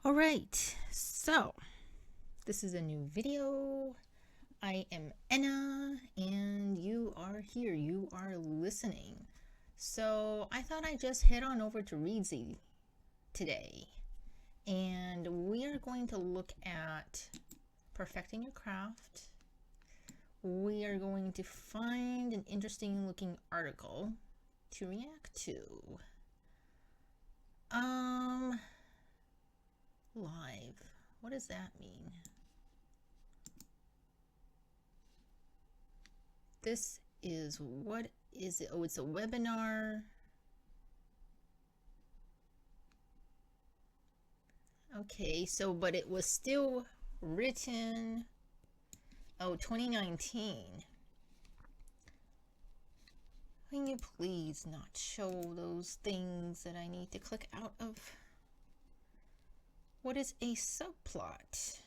Alright, so this is a new video. I am Enna and you are here, you are listening. So I thought I'd just head on over to Reedsy today and we are going to look at perfecting your craft. We are going to find an interesting looking article to react to. Live. What does that mean? This is, what is it? Oh, it's a webinar. Okay, so, but it was still written, 2019. Can you please not show those things that I need to click out of? What is a subplot?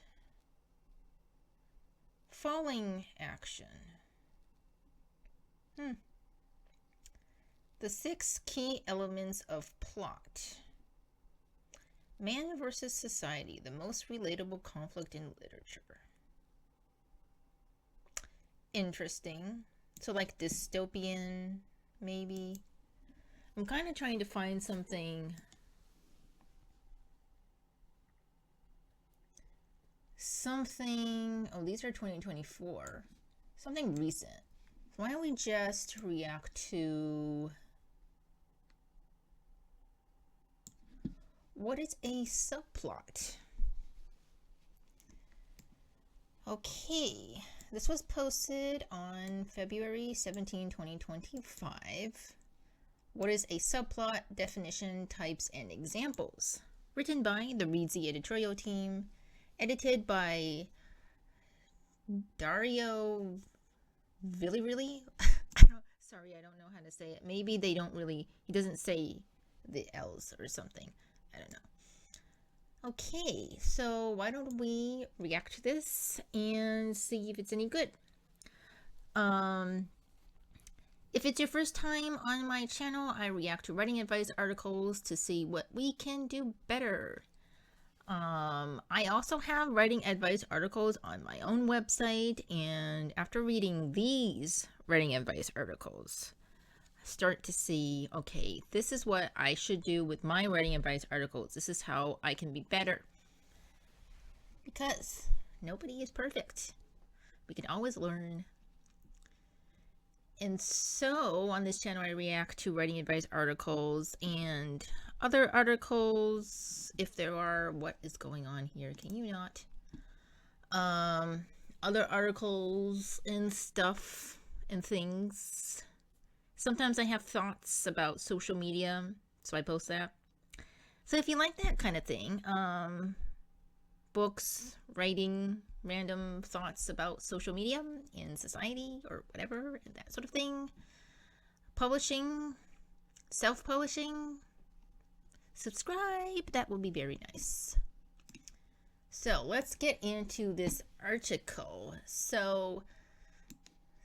Falling action. The 6 key elements of plot. Man versus society, the most relatable conflict in literature. Interesting. So like dystopian, maybe. I'm kind of trying to find something oh, these are 2024, something recent. Why don't we just react to what is a subplot? Okay, this was posted on February 17, 2025. What is a subplot? Definition, types, and examples. Written by the Reedsy editorial team. Edited by Dario Villirilli. Sorry, I don't know how to say it. Maybe they don't really, he doesn't say the L's or something. I don't know. Okay, so why don't we react to this and see if it's any good. If it's your first time on my channel, I react to writing advice articles to see what we can do better. I also have writing advice articles on my own website, and after reading these writing advice articles, I start to see, okay, this is what I should do with my writing advice articles. This is how I can be better. Because nobody is perfect. We can always learn. And so on this channel, I react to writing advice articles and other articles, if there are. What is going on here? Can you not? Other articles and stuff and things. Sometimes I have thoughts about social media, so I post that. So if you like that kind of thing, books, writing, random thoughts about social media and society or whatever, that sort of thing, publishing, self-publishing, subscribe, that would be very nice. So let's get into this article. So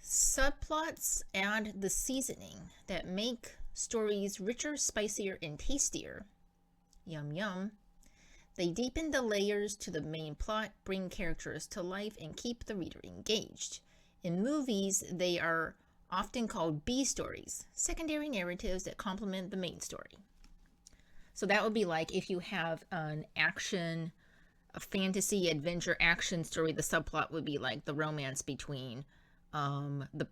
subplots add the seasoning that make stories richer, spicier, and tastier. Yum yum. They deepen the layers to the main plot, bring characters to life, and keep the reader engaged. In movies, they are often called B stories, secondary narratives that complement the main story. So that would be like if you have an action, a fantasy, adventure, action story, the subplot would be like the romance between the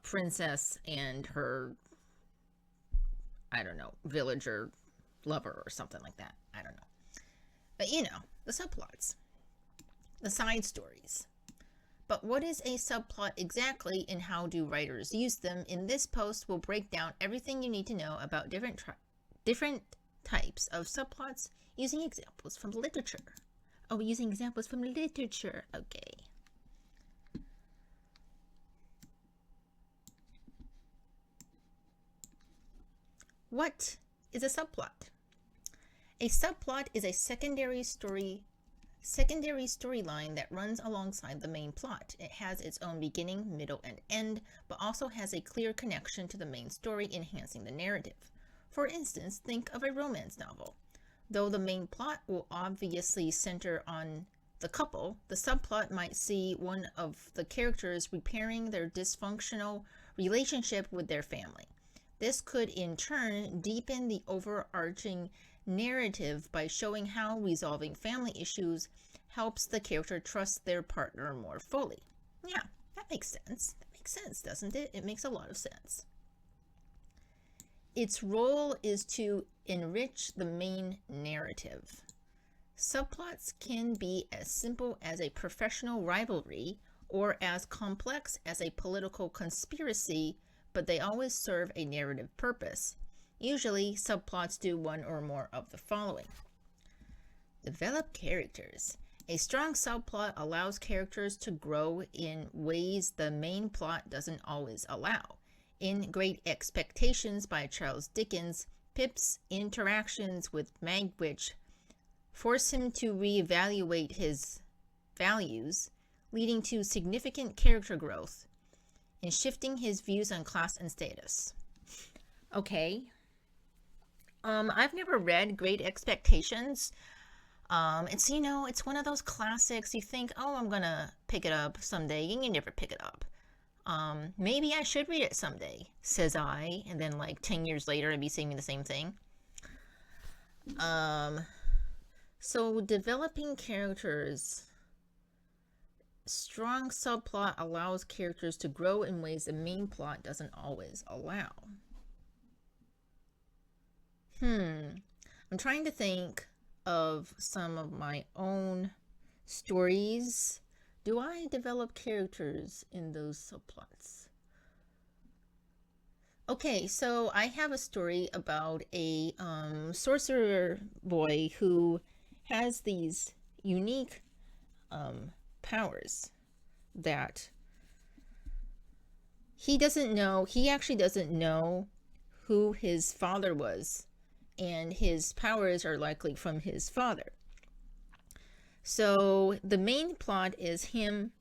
princess and her, I don't know, villager lover or something like that. I don't know. But you know, the subplots, the side stories. But what is a subplot exactly and how do writers use them? In this post, we'll break down everything you need to know about different types of subplots using examples from literature. Oh, using examples from literature. Okay. What is a subplot? A subplot is a secondary storyline that runs alongside the main plot. It has its own beginning, middle, and end, but also has a clear connection to the main story, enhancing the narrative. For instance, think of a romance novel. Though the main plot will obviously center on the couple, the subplot might see one of the characters repairing their dysfunctional relationship with their family. This could in turn deepen the overarching narrative by showing how resolving family issues helps the character trust their partner more fully. Yeah, that makes sense. That makes sense, doesn't it? It makes a lot of sense. Its role is to enrich the main narrative. Subplots can be as simple as a professional rivalry or as complex as a political conspiracy, but they always serve a narrative purpose. Usually, subplots do one or more of the following. Develop characters. A strong subplot allows characters to grow in ways the main plot doesn't always allow. In Great Expectations by Charles Dickens, Pip's interactions with Magwitch force him to reevaluate his values, leading to significant character growth and shifting his views on class and status. Okay. I've never read Great Expectations. It's one of those classics. You think, oh, I'm gonna pick it up someday, and you never pick it up. Maybe I should read it someday, says I, and then like 10 years later I'd be saying the same thing. So developing characters. Strong subplot allows characters to grow in ways the main plot doesn't always allow. I'm trying to think of some of my own stories. Do I develop characters in those subplots? Okay, so I have a story about a sorcerer boy who has these unique powers that he actually doesn't know who his father was, and his powers are likely from his father. So the main plot is him,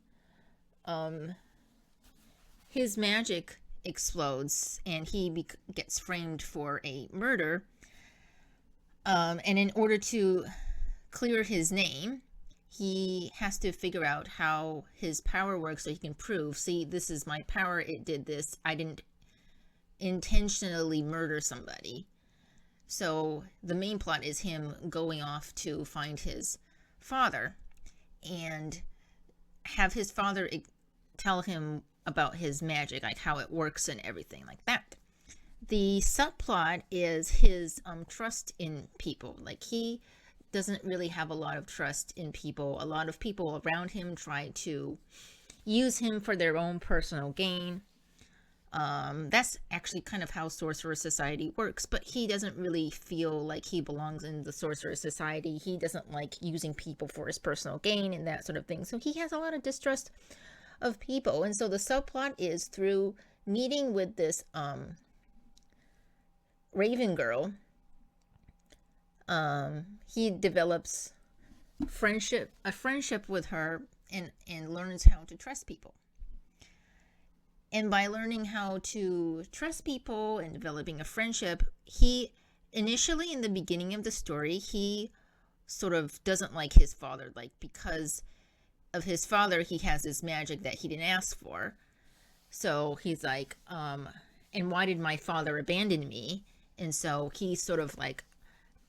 his magic explodes and he gets framed for a murder. And in order to clear his name, he has to figure out how his power works so he can prove, see, this is my power, it did this, I didn't intentionally murder somebody. So the main plot is him going off to find his father and have his father tell him about his magic, like how it works and everything like that. The subplot is his trust in people. Like, he doesn't really have a lot of trust in people. A lot of people around him try to use him for their own personal gain. That's actually kind of how Sorcerer Society works, but he doesn't really feel like he belongs in the Sorcerer Society. He doesn't like using people for his personal gain and that sort of thing. So he has a lot of distrust of people. And so the subplot is through meeting with this Raven girl. He develops a friendship with her and learns how to trust people. And by learning how to trust people and developing a friendship, he initially, in the beginning of the story, he sort of doesn't like his father. Like, because of his father, he has this magic that he didn't ask for. So he's like, and why did my father abandon me? And so he's sort of like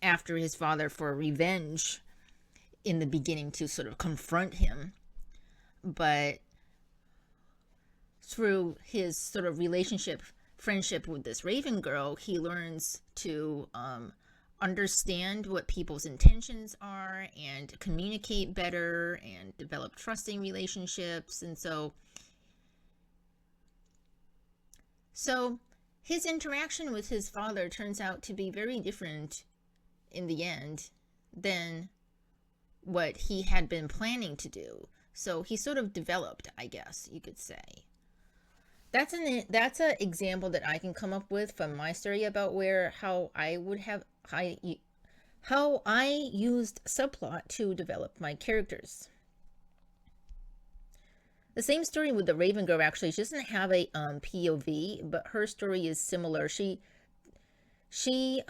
after his father for revenge in the beginning to sort of confront him. But through his sort of friendship with this Raven girl, he learns to understand what people's intentions are and communicate better and develop trusting relationships. And so his interaction with his father turns out to be very different in the end than what he had been planning to do. So he sort of developed, I guess you could say. That's an example that I can come up with from my story about how I used Subplot to develop my characters. The same story with the Raven Girl, actually. She doesn't have a POV, but her story is similar. She She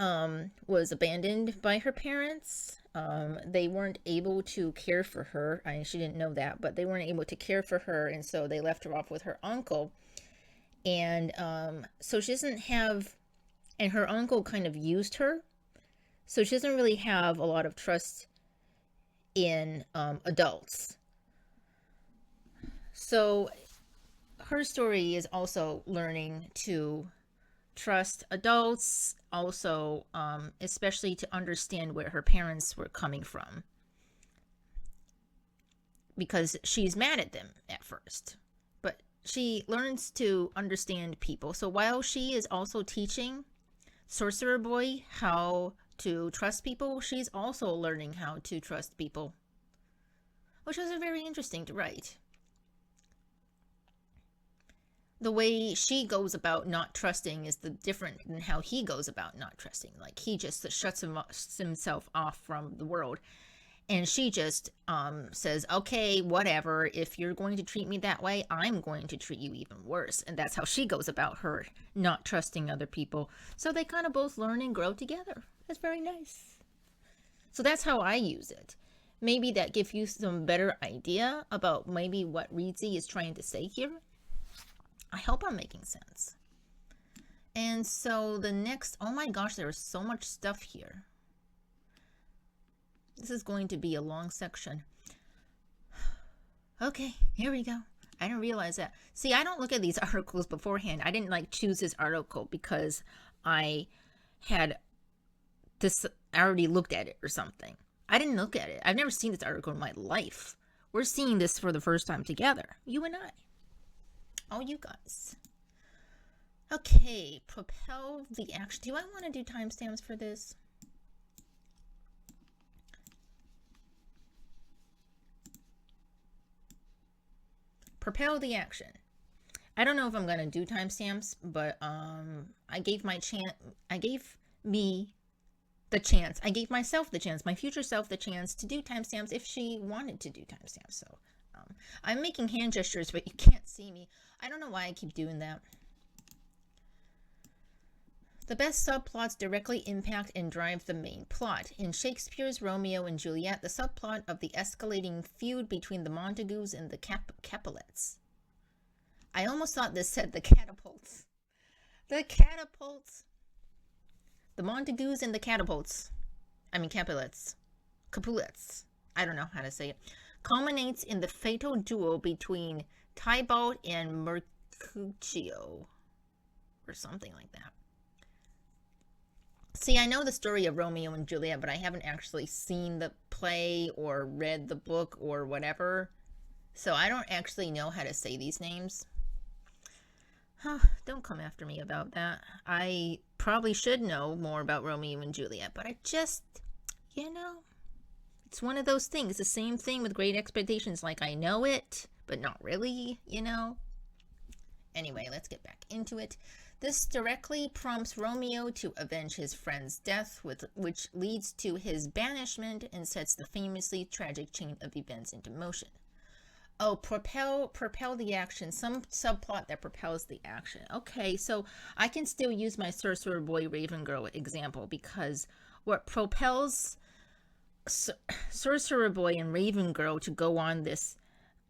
was abandoned by her parents. They weren't able to care for her. She didn't know that, but they weren't able to care for her, and so they left her off with her uncle. And so she doesn't have, and her uncle kind of used her, so she doesn't really have a lot of trust in adults. So her story is also learning to trust adults, also especially to understand where her parents were coming from, because she's mad at them at first, but she learns to understand people. So while she is also teaching Sorcerer Boy how to trust people, she's also learning how to trust people, which was very interesting to write. The way she goes about not trusting is different than how he goes about not trusting. Like, he just shuts himself off from the world, and she just says, okay, whatever, if you're going to treat me that way, I'm going to treat you even worse. And that's how she goes about her not trusting other people. So they kind of both learn and grow together. That's very nice. So that's how I use it. Maybe that gives you some better idea about maybe what Reedsy is trying to say here. I hope I'm making sense. And so the next, oh my gosh, there is so much stuff here. This is going to be a long section. Okay, here we go. I didn't realize that. See, I don't look at these articles beforehand. I didn't choose this article because I had this, I already looked at it or something. I didn't look at it. I've never seen this article in my life. We're seeing this for the first time together, you and I. Oh, you guys. Okay, propel the action. Do I want to do timestamps for this? Propel the action. I don't know if I'm going to do timestamps, but I gave myself the chance, my future self the chance to do timestamps if she wanted to do timestamps. So I'm making hand gestures, but you can't see me. I don't know why I keep doing that. The best subplots directly impact and drive the main plot. In Shakespeare's Romeo and Juliet, the subplot of the escalating feud between the Montagues and the Capulets. I almost thought this said the catapults. The catapults. The Montagues and the Capulets. Capulets. I don't know how to say it. Culminates in the fatal duel between Tybalt and Mercutio, or something like that. See, I know the story of Romeo and Juliet, but I haven't actually seen the play or read the book or whatever, so I don't actually know how to say these names. Don't come after me about that. I probably should know more about Romeo and Juliet, but I just, it's one of those things. The same thing with Great Expectations. Like, I know it, but not really, Anyway, let's get back into it. This directly prompts Romeo to avenge his friend's death, which leads to his banishment and sets the famously tragic chain of events into motion. Oh, propel the action. Some subplot that propels the action. Okay, so I can still use my Sorcerer Boy Raven Girl example, because what propels Sorcerer Boy and Raven Girl to go on this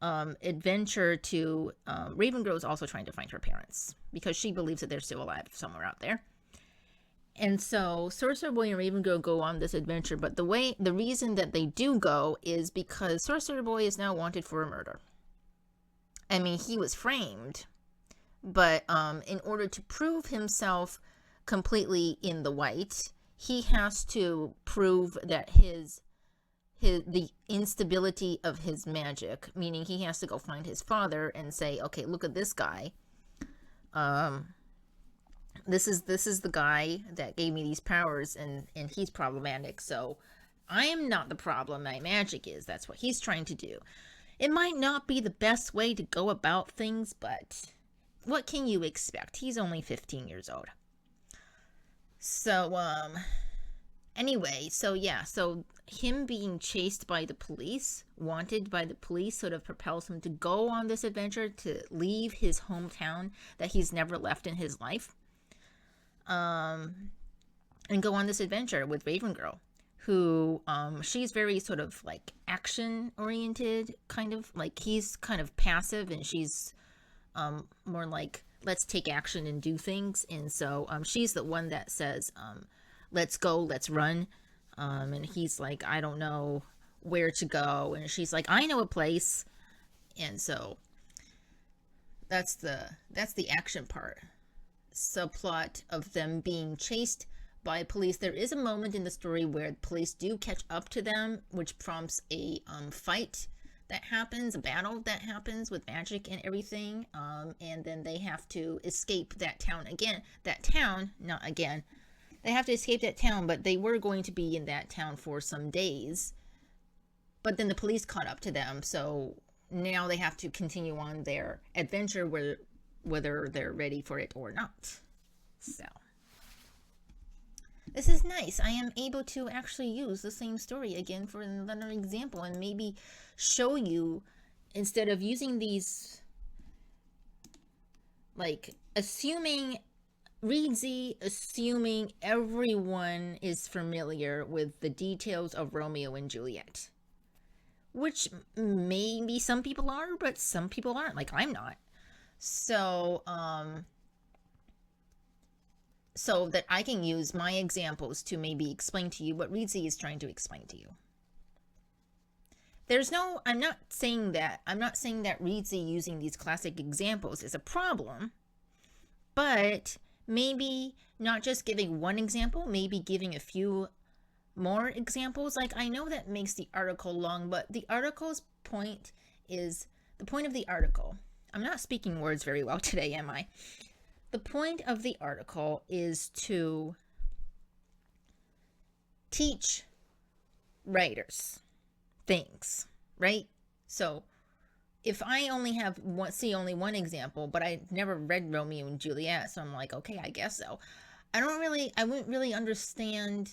adventure to Raven Girl is also trying to find her parents because she believes that they're still alive somewhere out there. And so Sorcerer Boy and Raven Girl go on this adventure, but the reason that they do go is because Sorcerer Boy is now wanted for a murder. I mean, he was framed, but in order to prove himself completely in the white, he has to prove that the instability of his magic, meaning he has to go find his father and say, okay, look at this guy. This is the guy that gave me these powers, and he's problematic. So I am not the problem. My magic is. That's what he's trying to do. It might not be the best way to go about things, but what can you expect? He's only 15 years old. So anyway, so him being chased by the police, wanted by the police, sort of propels him to go on this adventure to leave his hometown that he's never left in his life. and go on this adventure with Raven Girl, who she's very sort of like action oriented, kind of like he's kind of passive and she's more like let's take action and do things. And so she's the one that says let's go, let's run, and he's like, I don't know where to go, and she's like, I know a place. And so that's the action part. Subplot of them being chased by police. There is a moment in the story where police do catch up to them, which prompts a fight that happens, a battle that happens with magic and everything, and then they have to escape that town again. That town, not again. They have to escape that town, but they were going to be in that town for some days. But then the police caught up to them, so now they have to continue on their adventure whether they're ready for it or not. So this is nice. I am able to actually use the same story again for another example and maybe show you, instead of using these, like assuming everyone is familiar with the details of Romeo and Juliet, which maybe some people are, but some people aren't, like I'm not. So so that I can use my examples to maybe explain to you what Reedsy is trying to explain to you. I'm not saying that Reedsy using these classic examples is a problem, but maybe not just giving one example, maybe giving a few more examples. Like, I know that makes the article long, but the article's point is, the point of the article, I'm not speaking words very well today, am I? The point of the article is to teach writers things, right? So if I only see only one example, but I never read Romeo and Juliet, so I'm like, okay, I guess so. I wouldn't really understand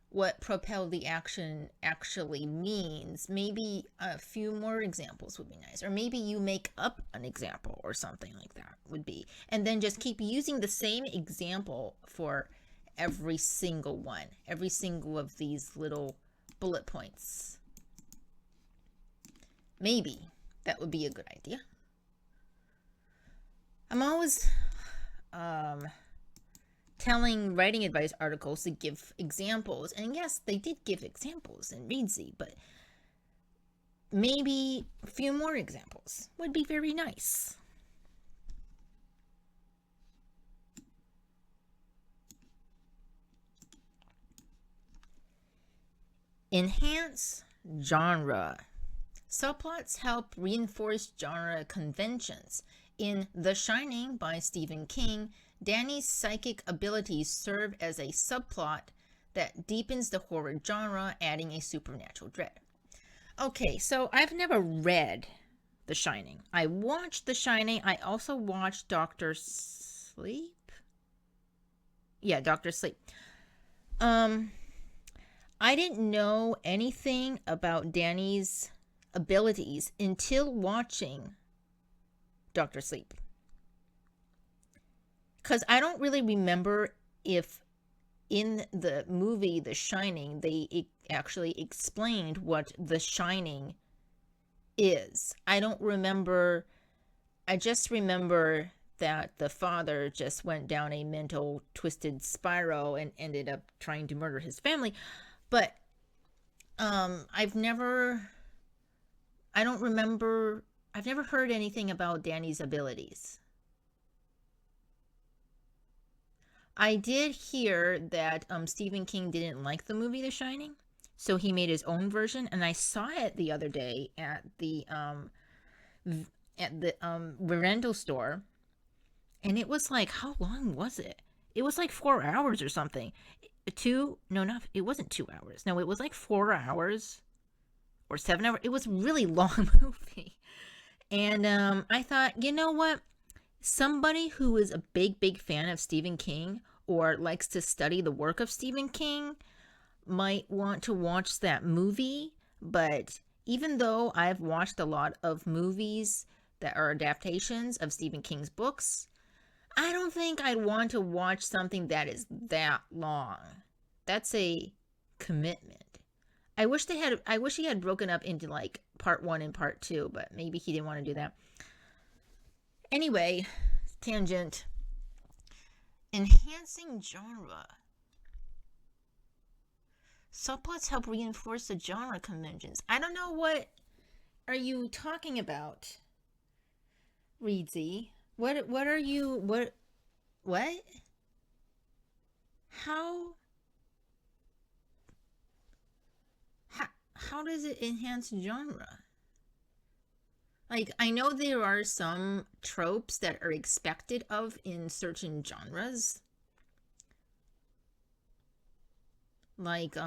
what propel the action actually means. Maybe a few more examples would be nice, or maybe you make up an example or something like that would be, and then just keep using the same example for every single of these little bullet points. Maybe that would be a good idea. I'm always telling writing advice articles to give examples, and yes, they did give examples in Reedsy, but maybe a few more examples would be very nice. Enhance genre. Subplots help reinforce genre conventions. In The Shining by Stephen King, Danny's psychic abilities serve as a subplot that deepens the horror genre, adding a supernatural dread. Okay, so I've never read The Shining. I watched The Shining. I also watched Dr. Sleep. Yeah, Dr. Sleep. I didn't know anything about Danny's abilities until watching Dr. Sleep. Because I don't really remember if in the movie The Shining they actually explained what The Shining is. I don't remember. I just remember that the father just went down a mental twisted spiral and ended up trying to murder his family. But I've never heard anything about Danny's abilities. I did hear that Stephen King didn't like the movie The Shining, so he made his own version, and I saw it the other day at the rental store, and it was like, how long was it? It was like 4 hours or something. It wasn't 2 hours. No, it was like 4 hours or 7 hours. It was a really long movie. And I thought, you know what? Somebody who is a big fan of Stephen King or likes to study the work of Stephen King might want to watch that movie. But even though I've watched a lot of movies that are adaptations of Stephen King's books, I don't think I'd want to watch something that is that long. that's a commitment. I wish he had broken up into like part 1 and part 2, but maybe he didn't want to do that. Anyway, tangent. Enhancing genre. Subplots help reinforce the genre conventions. I don't know, what are you talking about, Reedsy? What are you, what? How does it enhance genre? Like, I know there are some tropes that are expected of in certain genres. Like,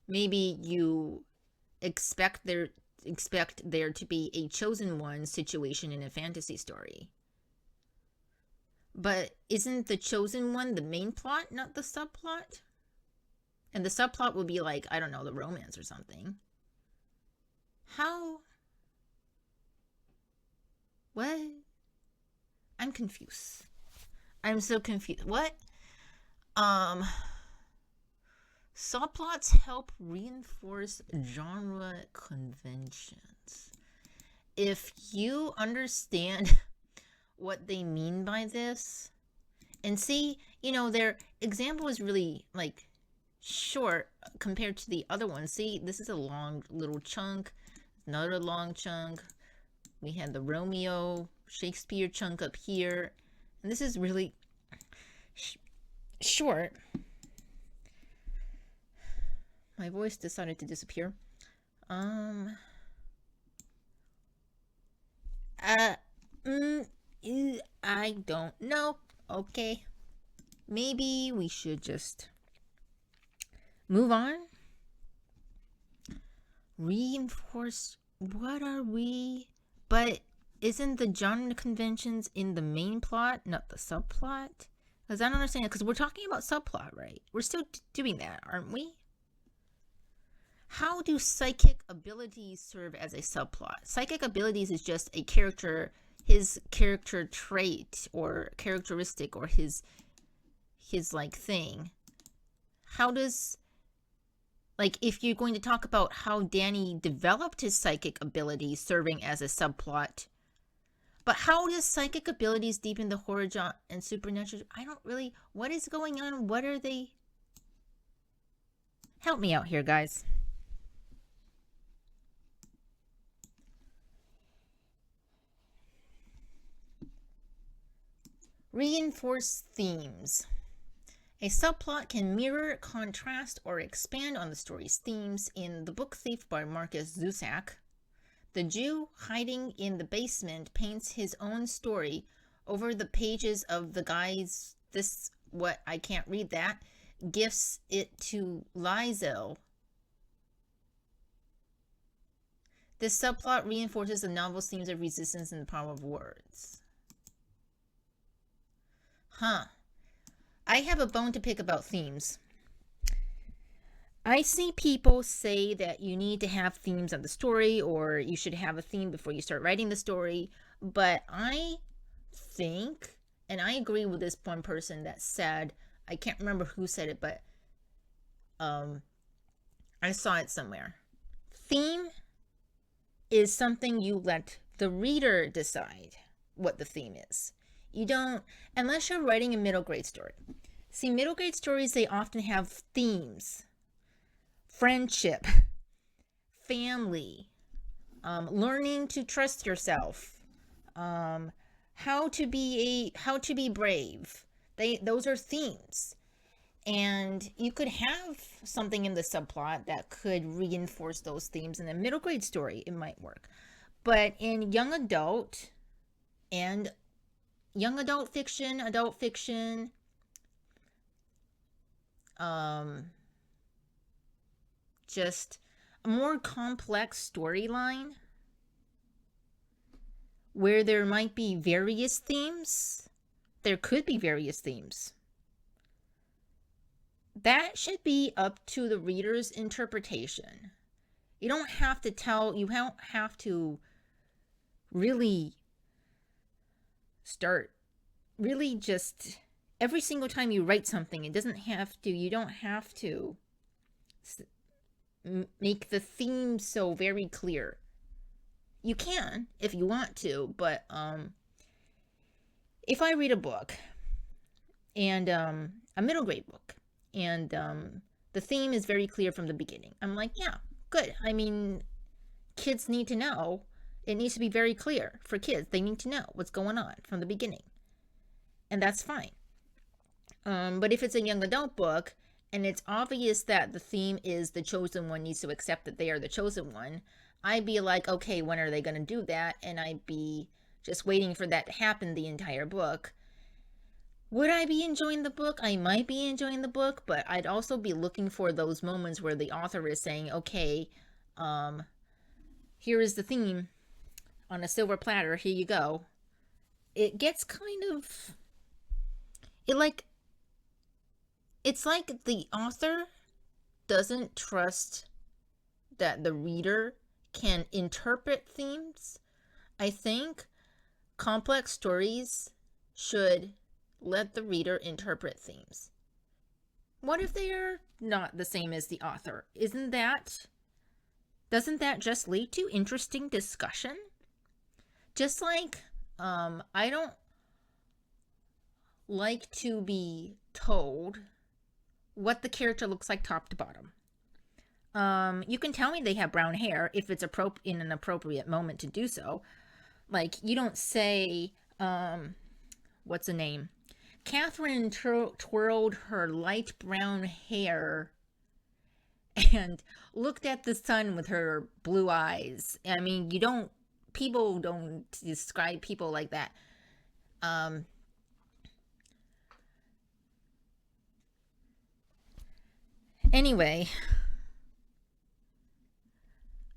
maybe you expect there to be a chosen one situation in a fantasy story. But isn't the chosen one the main plot, not the subplot? And the subplot would be like, I don't know, the romance or something. How? What? I'm confused. I'm so confused. What? Subplots help reinforce genre conventions. If you understand what they mean by this, and see, you know, their example is really like short compared to the other one. See, this is a long little chunk, another long chunk. We had the Romeo Shakespeare chunk up here, and this is really short. My voice decided to disappear. I don't know. Okay, maybe we should just move on. Reinforce. What are we? But isn't the genre conventions in the main plot, not the subplot? Because I don't understand. Because we're talking about subplot, right? We're still doing that, aren't we? How do psychic abilities serve as a subplot? Psychic abilities is just a character, his character trait or characteristic, or his like thing. How does, like, if you're going to talk about how Danny developed his psychic abilities serving as a subplot, but how does psychic abilities deepen the horror genre and supernatural? I don't really, what is going on? What are they? Help me out here, guys. Reinforce themes. A subplot can mirror, contrast, or expand on the story's themes. In The Book Thief by Marcus Zusak, the Jew hiding in the basement paints his own story over the pages of the guy's, I can't read that, gifts it to Lizel. This subplot reinforces the novel's themes of resistance and the power of words. I have a bone to pick about themes. I see people say that you need to have themes of the story, or you should have a theme before you start writing the story. But I think, and I agree with this one person that said, I can't remember who said it, but I saw it somewhere. Theme is something you let the reader decide what the theme is. You don't, unless you're writing a middle grade story. See, middle grade stories, they often have themes. Friendship, family, learning to trust yourself, how to be brave. Those are themes. And you could have something in the subplot that could reinforce those themes. In a middle grade story, it might work. But in young adult fiction, just a more complex storyline where there might be various themes. There could be various themes. That should be up to the reader's interpretation. You don't have to really start really just every single time you write something, you don't have to make the theme so very clear. You can if you want to, but if I read a book and a middle grade book, and the theme is very clear from the beginning, I'm like, yeah, good. I mean, kids need to know. It needs to be very clear for kids. They need to know what's going on from the beginning, and that's fine. But if it's a young adult book and it's obvious that the theme is the chosen one needs to accept that they are the chosen one, I'd be like, okay, when are they going to do that? And I'd be just waiting for that to happen the entire book. Would I be enjoying the book? I might be enjoying the book, but I'd also be looking for those moments where the author is saying, okay, here is the theme on a silver platter. Here you go. It gets kind of... It's like the author doesn't trust that the reader can interpret themes. I think complex stories should let the reader interpret themes. What if they are not the same as the author? Doesn't that just lead to interesting discussion? Just like I don't like to be told what the character looks like top to bottom. You can tell me they have brown hair if it's in an appropriate moment to do so. Like, you don't say, what's the name? Catherine twirled her light brown hair and looked at the sun with her blue eyes. I mean, people don't describe people like that. Anyway,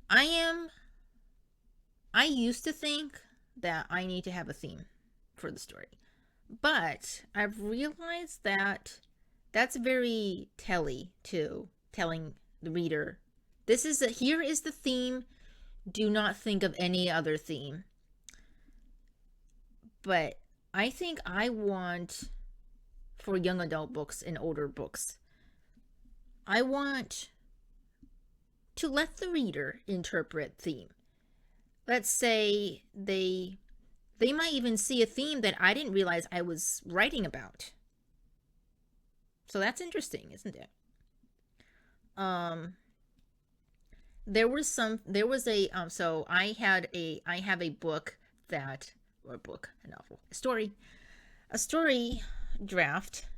I used to think that I need to have a theme for the story, but I've realized that that's very telling the reader, here is the theme, do not think of any other theme. But I think I want, for young adult books and older books, I want to let the reader interpret theme. Let's say they might even see a theme that I didn't realize I was writing about. So that's interesting, isn't it? So I have a book a story draft.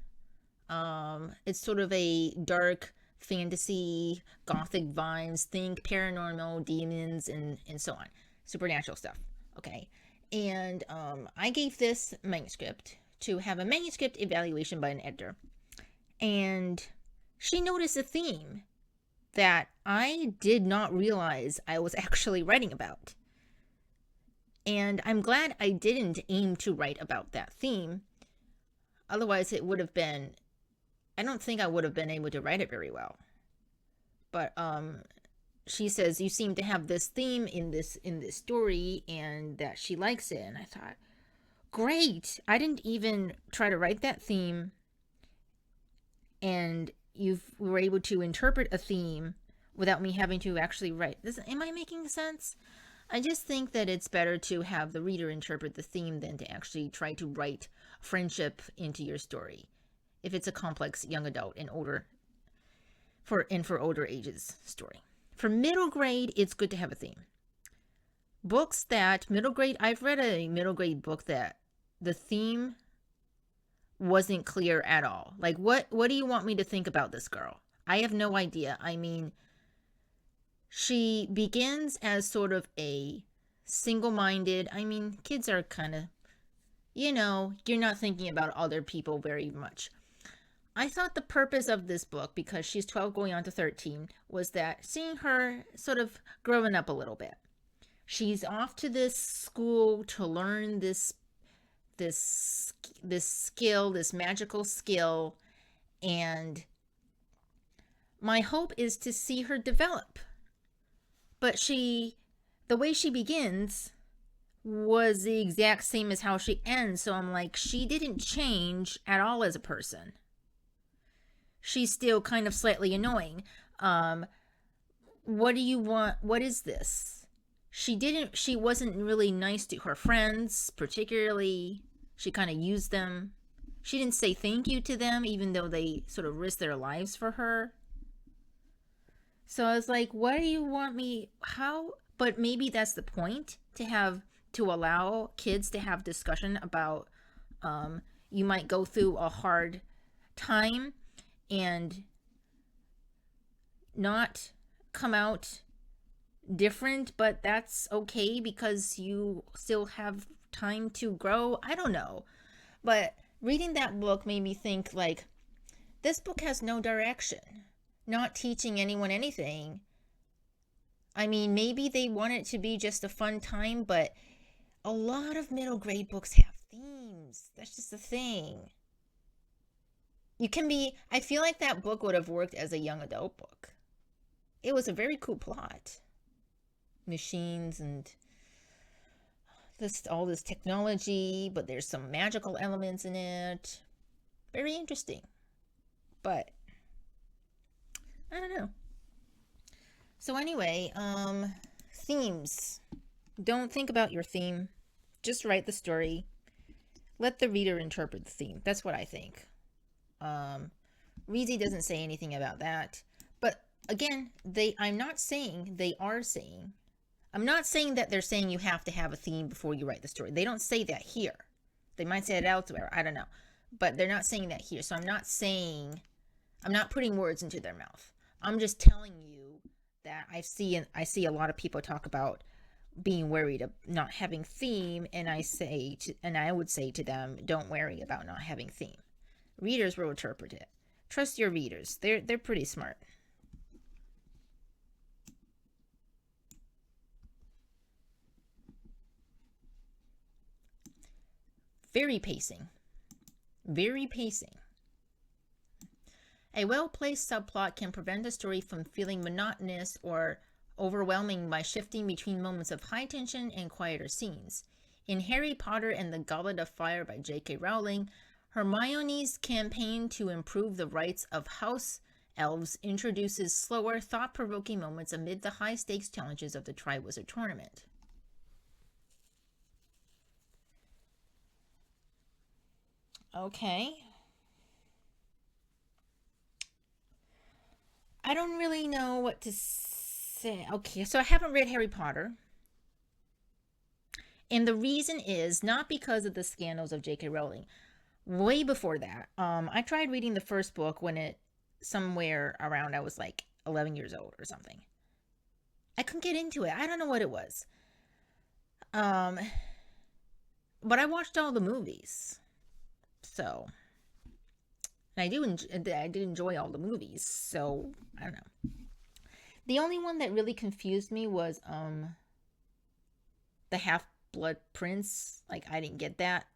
It's sort of a dark fantasy, gothic vibes, think paranormal, demons, and so on, supernatural stuff. Okay, and I gave this manuscript to have a manuscript evaluation by an editor, and she noticed a theme that I did not realize I was actually writing about. And I'm glad I didn't aim to write about that theme. Otherwise, it would have been, I don't think I would have been able to write it very well. But she says, you seem to have this theme in this story, and that she likes it. And I thought, great, I didn't even try to write that theme, and you were able to interpret a theme without me having to actually write this. Am I making sense? I just think that it's better to have the reader interpret the theme than to actually try to write friendship into your story, if it's a complex young adult and for older ages story. For middle grade, it's good to have a theme. Books that I've read a middle grade book that the theme wasn't clear at all. Like, what do you want me to think about this girl? I have no idea. I mean, she begins as sort of a single-minded, kids are kind of, you're not thinking about other people very much. I thought the purpose of this book, because she's 12 going on to 13, was that seeing her sort of growing up a little bit. She's off to this school to learn this skill, this magical skill, and my hope is to see her develop. But the way she begins was the exact same as how she ends. So I'm like, she didn't change at all as a person. She's still kind of slightly annoying. What do you want? What is this? She wasn't really nice to her friends, particularly. She kind of used them. She didn't say thank you to them, even though they sort of risked their lives for her. So I was like, what do you want me? How? But maybe that's the point, to allow kids to have discussion about, you might go through a hard time and not come out different, but that's okay because you still have time to grow. I don't know. But reading that book made me think, like, this book has no direction, not teaching anyone anything. I mean, maybe they want it to be just a fun time, but a lot of middle grade books have themes. That's just the thing. I feel like that book would have worked as a young adult book. It was a very cool plot. Machines and all this technology, but there's some magical elements in it. Very interesting. But I don't know. So anyway, themes. Don't think about your theme. Just write the story. Let the reader interpret the theme. That's what I think. Reedsy doesn't say anything about that. But again, I'm not saying they are saying. I'm not saying that they're saying you have to have a theme before you write the story. They don't say that here. They might say it elsewhere. I don't know. But they're not saying that here. So I'm not putting words into their mouth. I'm just telling you that I see a lot of people talk about being worried of not having theme, and I would say to them, don't worry about not having theme. Readers will interpret it. Trust your readers. They're pretty smart. Very pacing. Very pacing. A well-placed subplot can prevent a story from feeling monotonous or overwhelming by shifting between moments of high tension and quieter scenes. In Harry Potter and the Goblet of Fire by J.K. Rowling, Hermione's campaign to improve the rights of house elves introduces slower, thought-provoking moments amid the high-stakes challenges of the Triwizard Tournament. Okay. I don't really know what to say. Okay, so I haven't read Harry Potter. And the reason is not because of the scandals of J.K. Rowling. Way before that, I tried reading the first book when somewhere around I was like 11 years old or something. I couldn't get into it. I don't know what it was. But I watched all the movies. So I did enjoy all the movies. So I don't know. The only one that really confused me was the Half-Blood Prince. Like, I didn't get that.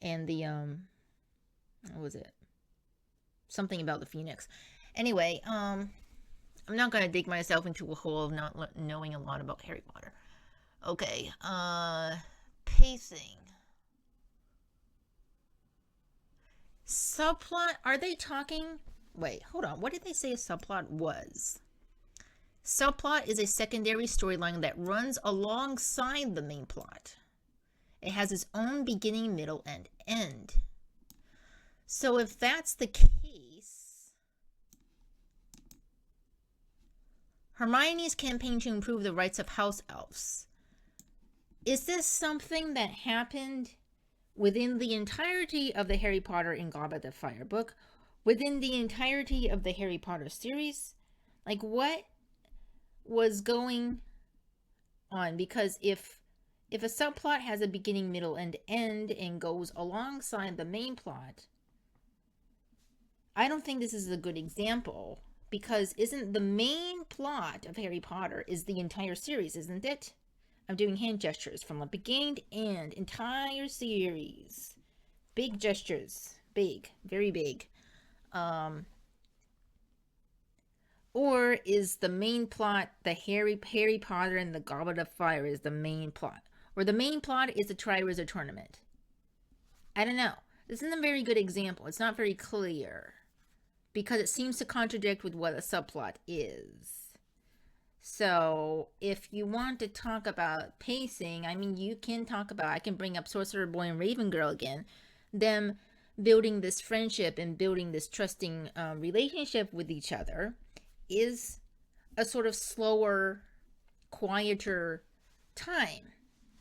And the what was it? Something about the Phoenix. Anyway, I'm not gonna dig myself into a hole of not knowing a lot about Harry Potter. Okay, pacing. Subplot, are they talking? Wait, hold on. What did they say a subplot was? Subplot is a secondary storyline that runs alongside the main plot. It has its own beginning, middle, and end. So if that's the case, Hermione's campaign to improve the rights of house elves. Is this something that happened within the entirety of the Harry Potter and Goblet of Fire book? Within the entirety of the Harry Potter series? Like, what was going on? Because if a subplot has a beginning, middle, and end and goes alongside the main plot, I don't think this is a good example, because isn't the main plot of Harry Potter is the entire series, isn't it? I'm doing hand gestures from the beginning and entire series. Big gestures. Big. Very big. Or is the main plot the Harry Potter and the Goblet of Fire is the main plot? Or the main plot is the Triwizard Tournament? I don't know. This isn't a very good example. It's not very clear because it seems to contradict with what a subplot is. So if you want to talk about pacing, I mean, you can talk about, I can bring up Sorcerer Boy and Raven Girl again, them building this friendship and building this trusting relationship with each other is a sort of slower, quieter time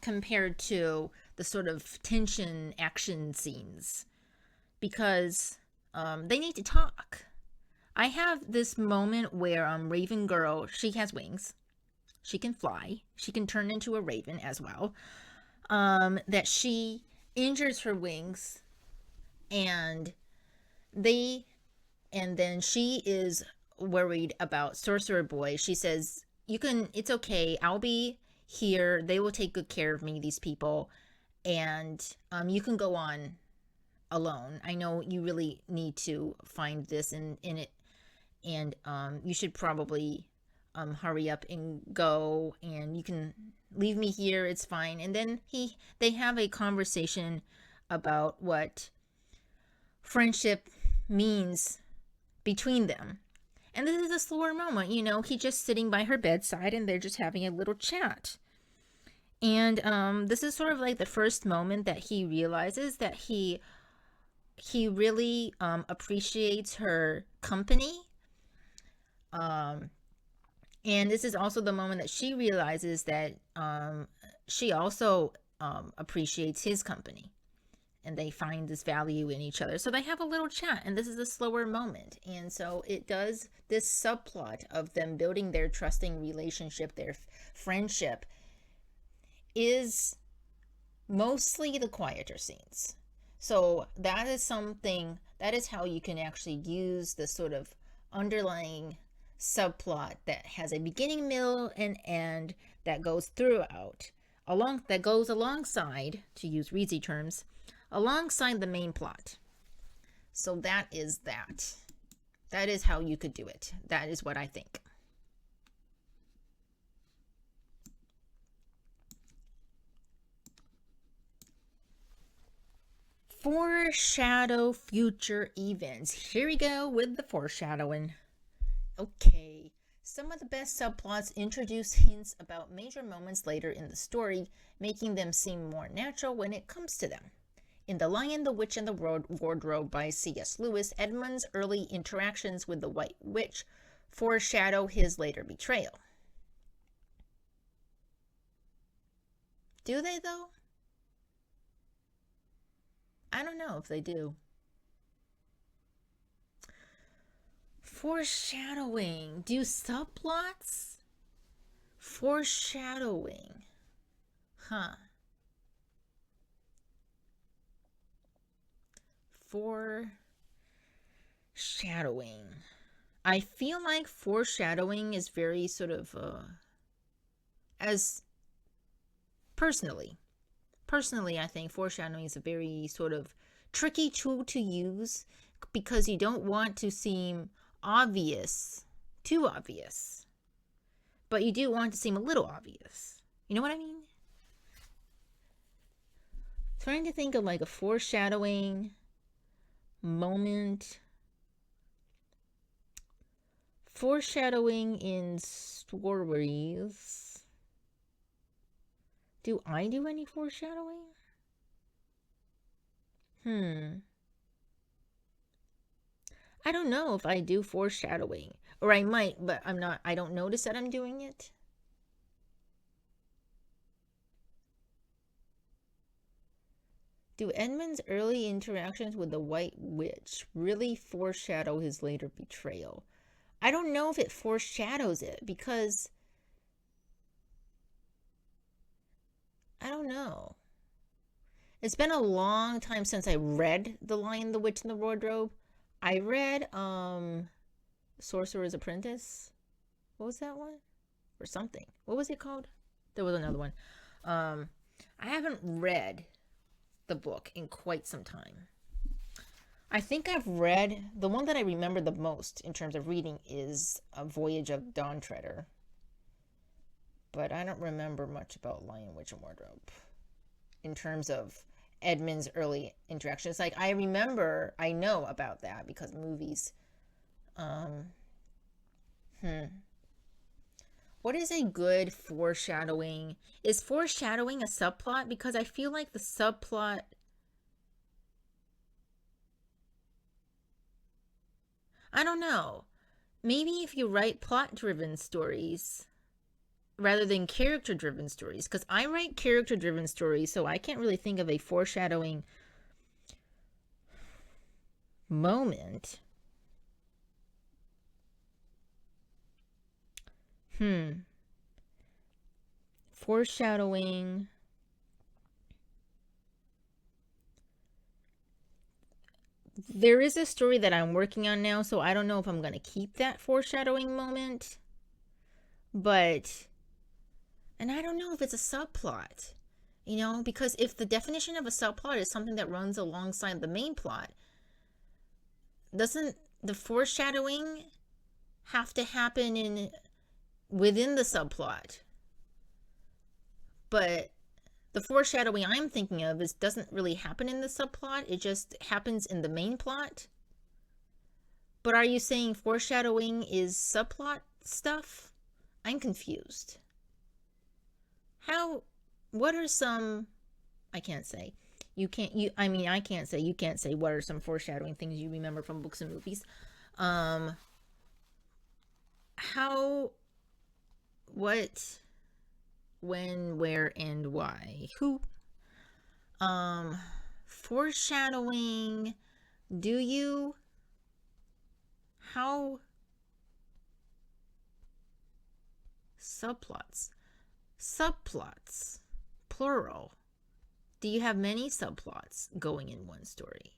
compared to the sort of tension action scenes because they need to talk. I have this moment where Raven Girl, she has wings. She can fly. She can turn into a raven as well. That she injures her wings and then she is worried about Sorcerer Boy. She says, it's okay. I'll be here. They will take good care of me, these people. And you can go on alone. I know you really need to find this in it. And you should probably hurry up and go. And you can leave me here. It's fine. And then they have a conversation about what friendship means between them. And this is a slower moment, he's just sitting by her bedside and they're just having a little chat. And this is sort of like the first moment that he realizes that he really appreciates her company. And this is also the moment that she realizes that she also appreciates his company. And they find this value in each other. So they have a little chat, and this is a slower moment. And so it does this subplot of them building their trusting relationship, their friendship, is mostly the quieter scenes. So that is how you can actually use the sort of underlying subplot that has a beginning, middle, and end that goes throughout, that goes alongside, to use Reedsy terms, alongside the main plot. So that is that. That is how you could do it. That is what I think. Foreshadow future events. Here we go with the foreshadowing. Okay. Some of the best subplots introduce hints about major moments later in the story, making them seem more natural when it comes to them. In The Lion, the Witch, and the Wardrobe by C.S. Lewis, Edmund's early interactions with the White Witch foreshadow his later betrayal. Do they, though? I don't know if they do. Foreshadowing. Do subplots? Foreshadowing. Huh. Foreshadowing. I feel like foreshadowing is very sort of as personally I think foreshadowing is a very sort of tricky tool to use because you don't want to seem too obvious, but you do want to seem a little obvious. You know what I mean? Trying to think of like a foreshadowing moment. Foreshadowing in stories. Do I do any foreshadowing? I don't know if I do foreshadowing. Or I might, but I don't notice that I'm doing it. Do Edmund's early interactions with the White Witch really foreshadow his later betrayal? I don't know if it foreshadows it because I don't know. It's been a long time since I read The Lion, the Witch, and the Wardrobe. I read Sorcerer's Apprentice. What was that one? Or something. What was it called? There was another one. I haven't read the book in quite some time. I think I've read, the one that I remember the most in terms of reading is A Voyage of Dawn Treader. But I don't remember much about Lion, Witch, and Wardrobe in terms of Edmund's early interaction. It's like I remember, I know about that because movies. Um, What is a good foreshadowing? Is foreshadowing a subplot? Because I feel like the subplot. I don't know. Maybe if you write plot driven stories rather than character driven stories, because I write character driven stories, so I can't really think of a foreshadowing moment. Foreshadowing. There is a story that I'm working on now, so I don't know if I'm going to keep that foreshadowing moment. But, and I don't know if it's a subplot, you know, because if the definition of a subplot is something that runs alongside the main plot, doesn't the foreshadowing have to happen within the subplot? But the foreshadowing I'm thinking of doesn't really happen in the subplot. It just happens in the main plot. But are you saying foreshadowing is subplot stuff? I'm confused. What are some, I can't say. I can't say, you can't say what are some foreshadowing things you remember from books and movies. What, when, where, and why? Who? Foreshadowing, do you? How? Subplots. Subplots. Plural. Do you have many subplots going in one story?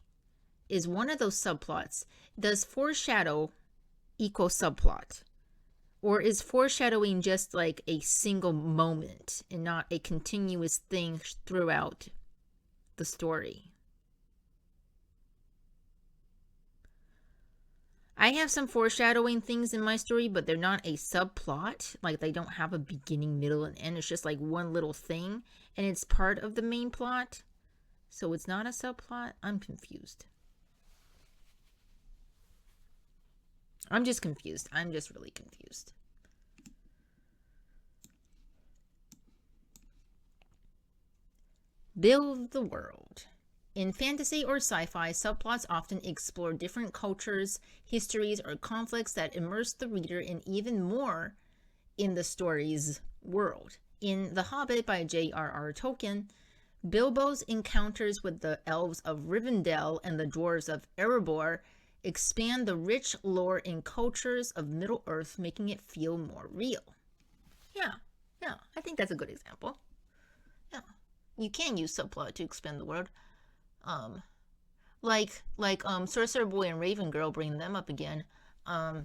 Is one of those subplots, does foreshadow equal subplot? Or is foreshadowing just like a single moment and not a continuous thing throughout the story? I have some foreshadowing things in my story, but they're not a subplot. Like they don't have a beginning, middle, and end. It's just like one little thing, and it's part of the main plot. So it's not a subplot. I'm confused. I'm just confused. I'm just really confused. Build the world. In fantasy or sci-fi, subplots often explore different cultures, histories, or conflicts that immerse the reader in even more in the story's world. In The Hobbit by J.R.R. Tolkien, Bilbo's encounters with the elves of Rivendell and the dwarves of Erebor expand the rich lore and cultures of Middle-earth, making it feel more real. Yeah, I think that's a good example. Yeah, you can use subplot to expand the world. Sorcerer Boy and Raven Girl, bring them up again. The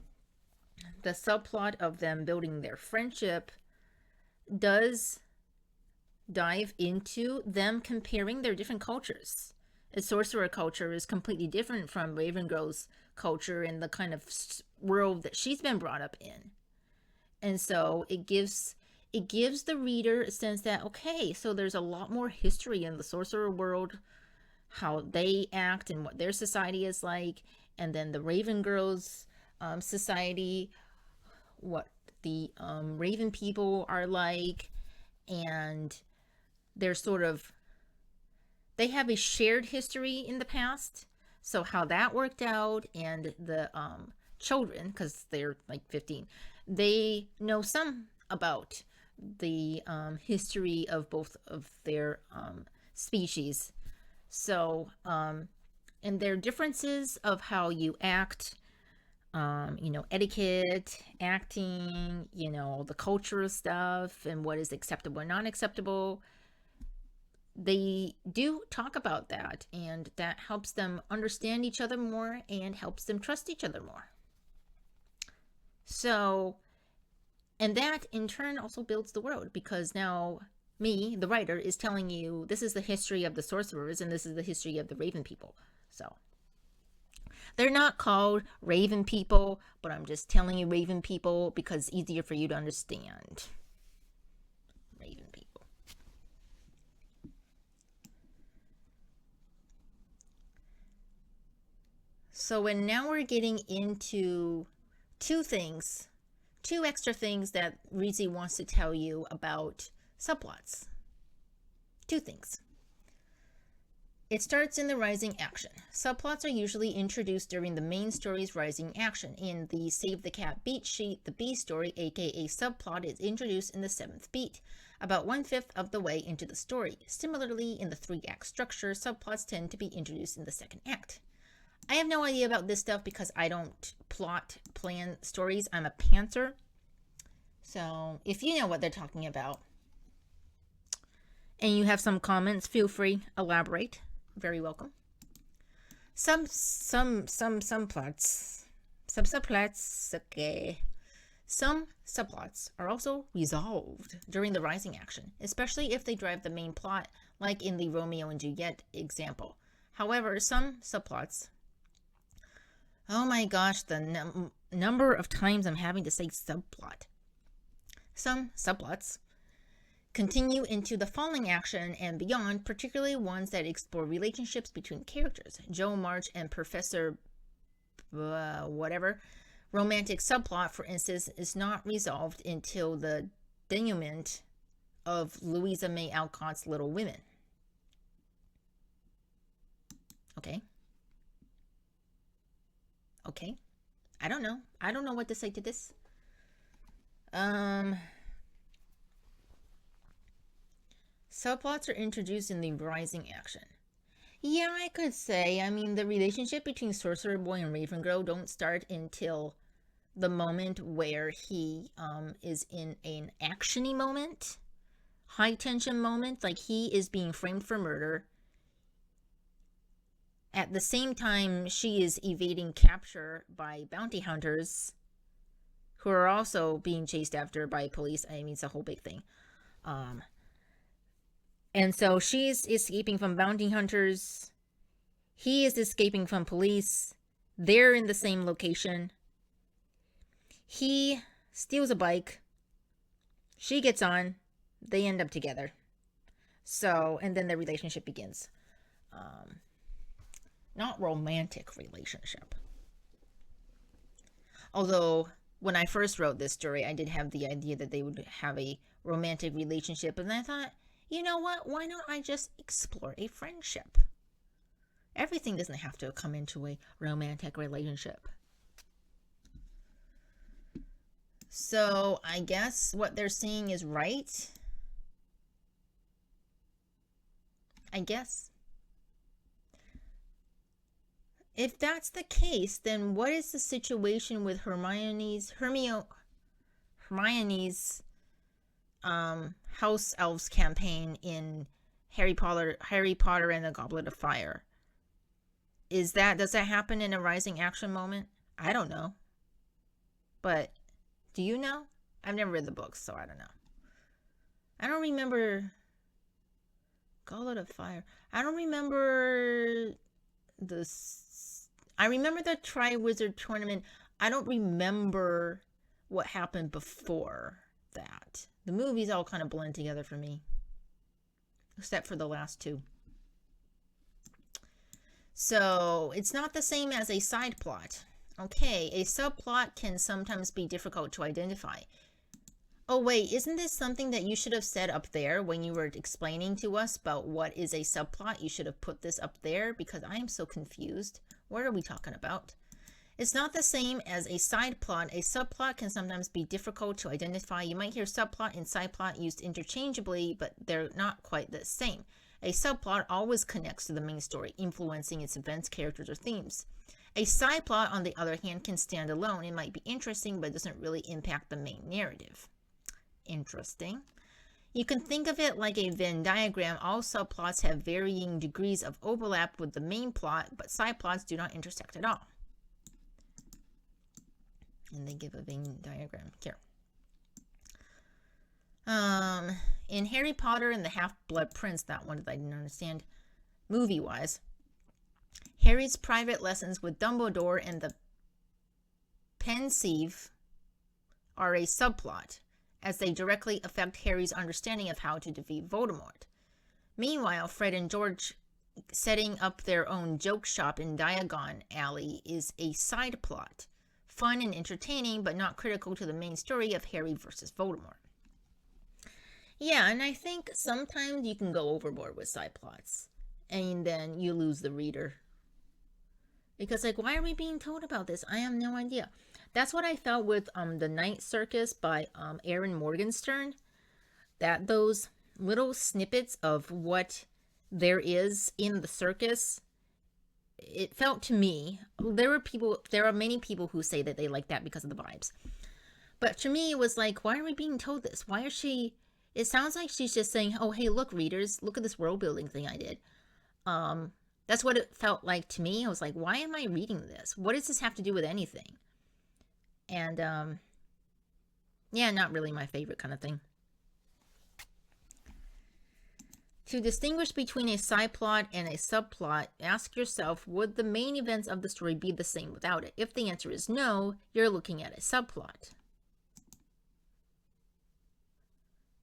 subplot of them building their friendship does dive into them comparing their different cultures. A sorcerer culture is completely different from Raven Girl's culture and the kind of world that she's been brought up in. And so it gives the reader a sense that, okay, so there's a lot more history in the sorcerer world, how they act and what their society is like, and then the Raven Girls society, what the Raven people are like, and they're they have a shared history in the past, so how that worked out, and the children, because they're like 15, they know some about the history of both of their species. So, and their differences of how you act, etiquette, acting, the cultural stuff, and what is acceptable and not acceptable. They do talk about that, and that helps them understand each other more and helps them trust each other more. So, and that in turn also builds the world, because now me, the writer, is telling you this is the history of the sorcerers and this is the history of the Raven people. So They're not called raven people, but I'm just telling you raven people because it's easier for you to understand. Raven people. So and now we're getting into two extra things that Reedsy wants to tell you about subplots. Two things. It starts in the rising action. Subplots are usually introduced during the main story's rising action. In the Save the Cat beat sheet, the B story, aka subplot, is introduced in the 7th beat, about 1/5 of the way into the story. Similarly, in the 3-act structure, subplots tend to be introduced in the 2nd act. I have no idea about this stuff because I don't plan stories. I'm a pantser. So if you know what they're talking about and you have some comments, feel free, elaborate. Very welcome. Some subplots, okay. Some subplots are also resolved during the rising action, especially if they drive the main plot, like in the Romeo and Juliet example. However, some subplots, oh my gosh, the number of times I'm having to say subplot. Some subplots continue into the falling action and beyond, particularly ones that explore relationships between characters. Joe March and Professor whatever romantic subplot, for instance, is not resolved until the denouement of Louisa May Alcott's Little Women. Okay. I don't know what to say to this. Subplots are introduced in the rising action. Yeah, I could say. I mean, the relationship between Sorcerer Boy and Raven Girl don't start until the moment where he is in an actiony moment, high tension moment, like he is being framed for murder. At the same time, she is evading capture by bounty hunters who are also being chased after by police. I mean, it's a whole big thing. And so she's escaping from bounty hunters. He is escaping from police. They're in the same location. He steals a bike. She gets on. They end up together. So, and then the relationship begins. Not romantic relationship. Although, when I first wrote this story, I did have the idea that they would have a romantic relationship. And I thought, you know what? Why don't I just explore a friendship? Everything doesn't have to come into a romantic relationship. So I guess what they're saying is right. I guess. If that's the case, then what is the situation with Hermione's House Elves campaign in Harry Potter and the Goblet of Fire? Does that happen in a rising action moment? I don't know. But do you know? I've never read the books, so I don't know. I don't remember Goblet of Fire. I don't remember I remember the Triwizard Tournament. I don't remember what happened before that. The movies all kind of blend together for me, except for the last two. So it's not the same as a side plot. Okay, a subplot can sometimes be difficult to identify. Oh wait, isn't this something that you should have said up there when you were explaining to us about what is a subplot? You should have put this up there because I am so confused. What are we talking about? It's not the same as a side plot. A subplot can sometimes be difficult to identify. You might hear subplot and side plot used interchangeably, but they're not quite the same. A subplot always connects to the main story, influencing its events, characters, or themes. A side plot, on the other hand, can stand alone. It might be interesting, but doesn't really impact the main narrative. Interesting. You can think of it like a Venn diagram. All subplots have varying degrees of overlap with the main plot, but side plots do not intersect at all. And they give a Venn diagram here. In Harry Potter and the Half-Blood Prince, that one that I didn't understand, movie-wise, Harry's private lessons with Dumbledore and the pensieve are a subplot, as they directly affect Harry's understanding of how to defeat Voldemort. Meanwhile, Fred and George setting up their own joke shop in Diagon Alley is a side plot, fun and entertaining, but not critical to the main story of Harry versus Voldemort. Yeah, and I think sometimes you can go overboard with side plots, and then you lose the reader. Because, like, why are we being told about this? I have no idea. That's what I felt with The Night Circus by Aaron Morgenstern. That those little snippets of what there is in the circus, it felt to me, there are many people who say that they like that because of the vibes. But to me, it was like, why are we being told this? Why is she... It sounds like she's just saying, oh, hey, look, readers, look at this world building thing I did. That's what it felt like to me. I was like, why am I reading this? What does this have to do with anything? And, yeah, not really my favorite kind of thing. To distinguish between a side plot and a subplot, ask yourself, would the main events of the story be the same without it? If the answer is no, you're looking at a subplot.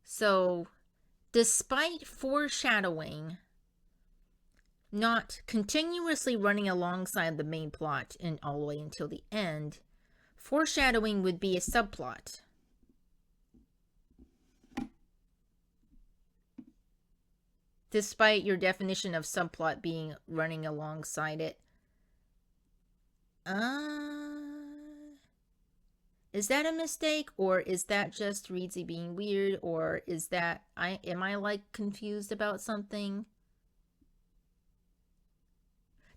So, despite foreshadowing not continuously running alongside the main plot and all the way until the end, foreshadowing would be a subplot. Despite your definition of subplot being running alongside it. Is that a mistake, or is that just Reedsy being weird, or is that am I like confused about something?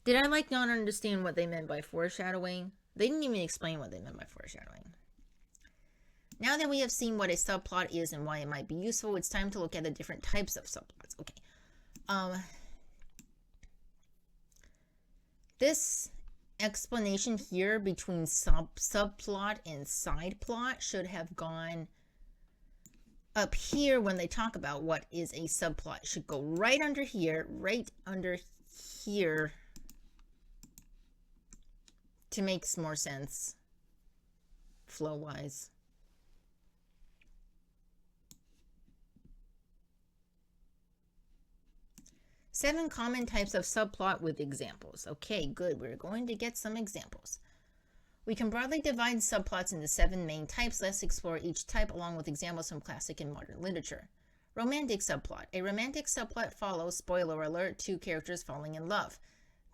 Did I like not understand what they meant by foreshadowing? They didn't even explain what they meant by foreshadowing. Now that we have seen what a subplot is and why it might be useful, it's time to look at the different types of subplots. Okay. This explanation here between subplot and side plot should have gone up here when they talk about what is a subplot. It should go right under here to make more sense flow-wise. Seven common types of subplot with examples. Okay, good. We're going to get some examples. We can broadly divide subplots into 7 main types. Let's explore each type along with examples from classic and modern literature. Romantic subplot. A romantic subplot follows, spoiler alert, 2 characters falling in love.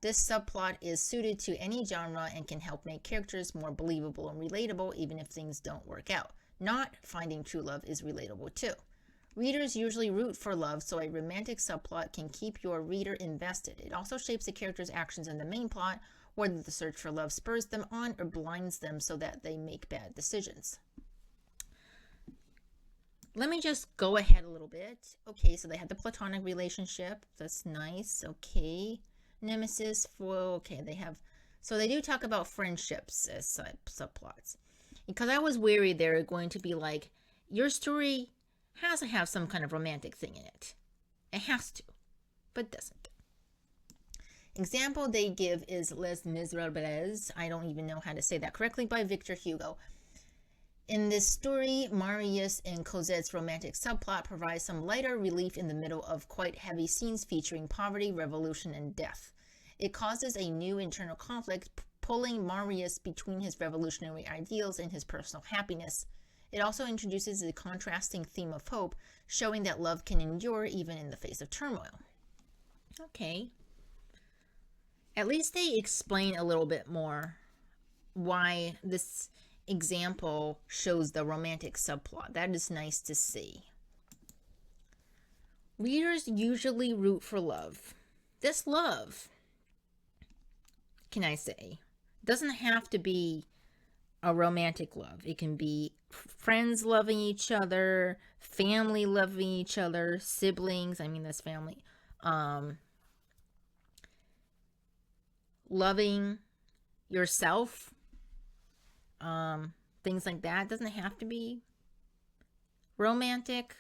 This subplot is suited to any genre and can help make characters more believable and relatable even if things don't work out. Not finding true love is relatable too. Readers usually root for love, so a romantic subplot can keep your reader invested. It also shapes the character's actions in the main plot, whether the search for love spurs them on or blinds them so that they make bad decisions. Let me just go ahead a little bit. Okay, so they had the platonic relationship. That's nice. Okay. Nemesis, foil. Okay, so they do talk about friendships as subplots. Because I was worried they were going to be like, your story has to have some kind of romantic thing in it. It has to, but doesn't. Example they give is Les Miserables, I don't even know how to say that correctly, by Victor Hugo. In this story, Marius and Cosette's romantic subplot provides some lighter relief in the middle of quite heavy scenes featuring poverty, revolution, and death. It causes a new internal conflict, pulling Marius between his revolutionary ideals and his personal happiness. It also introduces the contrasting theme of hope, showing that love can endure even in the face of turmoil. Okay. At least they explain a little bit more why this example shows the romantic subplot. That is nice to see. Readers usually root for love. This love, can I say, doesn't have to be a romantic love. It can be friends loving each other, family loving each other, siblings, I mean that's family, loving yourself, things like that. It doesn't have to be romantic.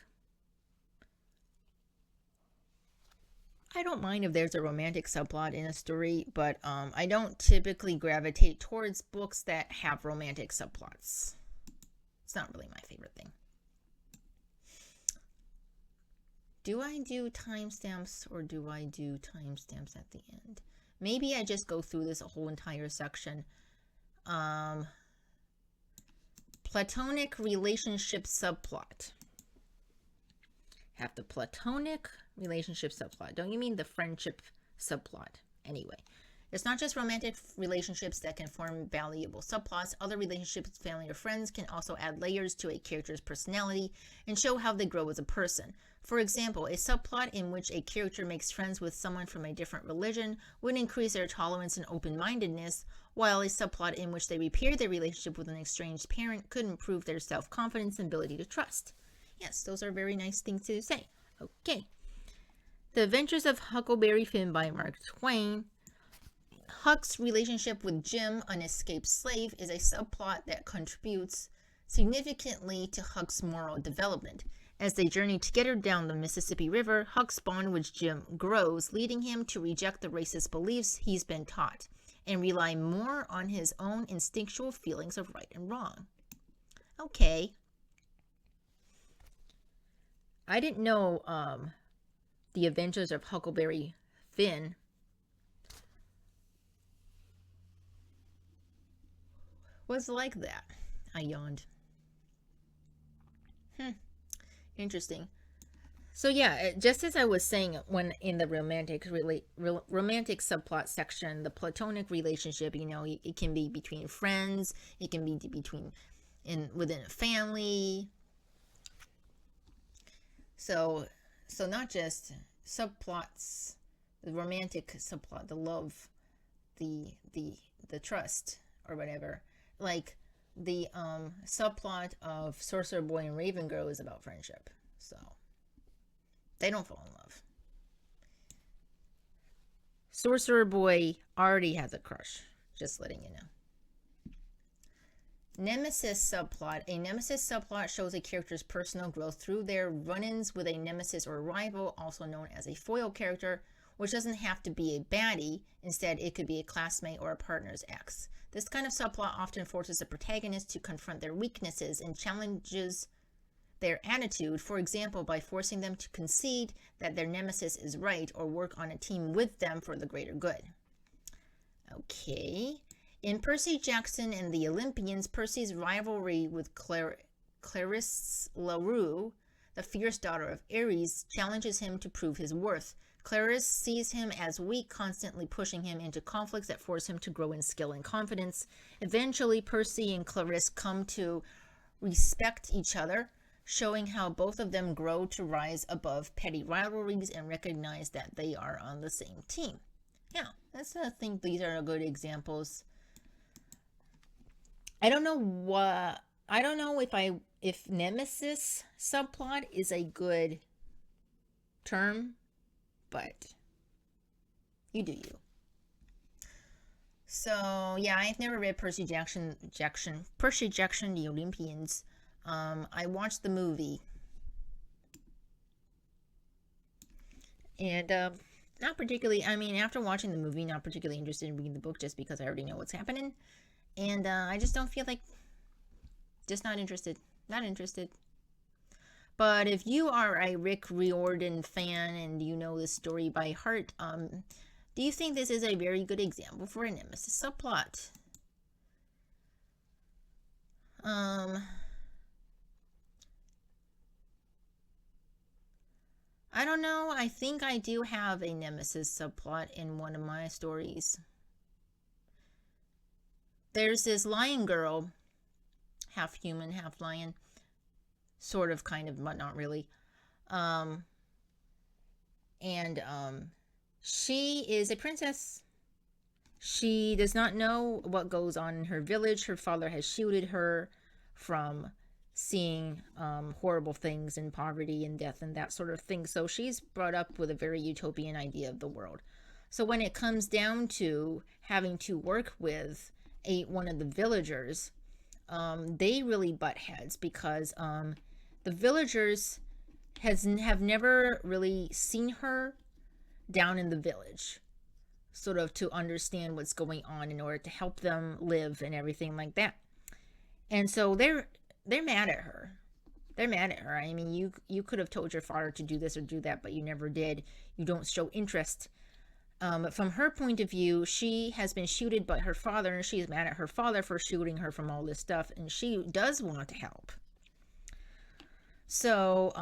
I don't mind if there's a romantic subplot in a story, but I don't typically gravitate towards books that have romantic subplots. It's not really my favorite thing. Do I do timestamps or do I do timestamps at the end? Maybe I just go through this whole entire section. Platonic relationship subplot. Have the platonic relationship subplot. Don't you mean the friendship subplot? Anyway, it's not just romantic relationships that can form valuable subplots. Other relationships with family or friends can also add layers to a character's personality and show how they grow as a person. For example, a subplot in which a character makes friends with someone from a different religion would increase their tolerance and open-mindedness, while a subplot in which they repair their relationship with an estranged parent could improve their self-confidence and ability to trust. Yes, those are very nice things to say. Okay. The Adventures of Huckleberry Finn by Mark Twain. Huck's relationship with Jim, an escaped slave, is a subplot that contributes significantly to Huck's moral development. As they journey together down the Mississippi River, Huck's bond with Jim grows, leading him to reject the racist beliefs he's been taught and rely more on his own instinctual feelings of right and wrong. Okay. I didn't know The Adventures of Huckleberry Finn was like that. I yawned. Interesting. So yeah, just as I was saying, when in the romantic subplot section, the platonic relationship, you know, it can be between friends, it can be within a family. So not just subplots, the romantic subplot, the love, the trust or whatever. Like the subplot of Sorcerer Boy and Raven Girl is about friendship. So they don't fall in love. Sorcerer Boy already has a crush. Just letting you know. Nemesis subplot. A nemesis subplot shows a character's personal growth through their run-ins with a nemesis or rival, also known as a foil character, which doesn't have to be a baddie. Instead, it could be a classmate or a partner's ex. This kind of subplot often forces the protagonist to confront their weaknesses and challenges their attitude, for example, by forcing them to concede that their nemesis is right or work on a team with them for the greater good. Okay. In Percy Jackson and the Olympians, Percy's rivalry with Clarisse LaRue, the fierce daughter of Ares, challenges him to prove his worth. Clarisse sees him as weak, constantly pushing him into conflicts that force him to grow in skill and confidence. Eventually, Percy and Clarisse come to respect each other, showing how both of them grow to rise above petty rivalries and recognize that they are on the same team. Yeah, I think these are good examples. I don't know if nemesis subplot is a good term, but you do you. So yeah, I've never read Percy Jackson, the Olympians. I watched the movie, and not particularly. I mean, after watching the movie, not particularly interested in reading the book, just because I already know what's happening. And I just don't feel like, just not interested. Not interested. But if you are a Rick Riordan fan and you know this story by heart, do you think this is a very good example for a nemesis subplot? I don't know. I think I do have a nemesis subplot in one of my stories. There's this lion girl, half human, half lion, sort of, kind of, but not really. She is a princess. She does not know what goes on in her village. Her father has shielded her from seeing horrible things and poverty and death and that sort of thing. So she's brought up with a very utopian idea of the world. So when it comes down to having to work with one of the villagers, they really butt heads because the villagers have never really seen her down in the village, sort of to understand what's going on in order to help them live and everything like that. And so they're mad at her. They're mad at her. I mean, you could have told your father to do this or do that, but you never did. You don't show interest. From her point of view, she has been shielded by her father, and she's mad at her father for shielding her from all this stuff, and she does want to help. So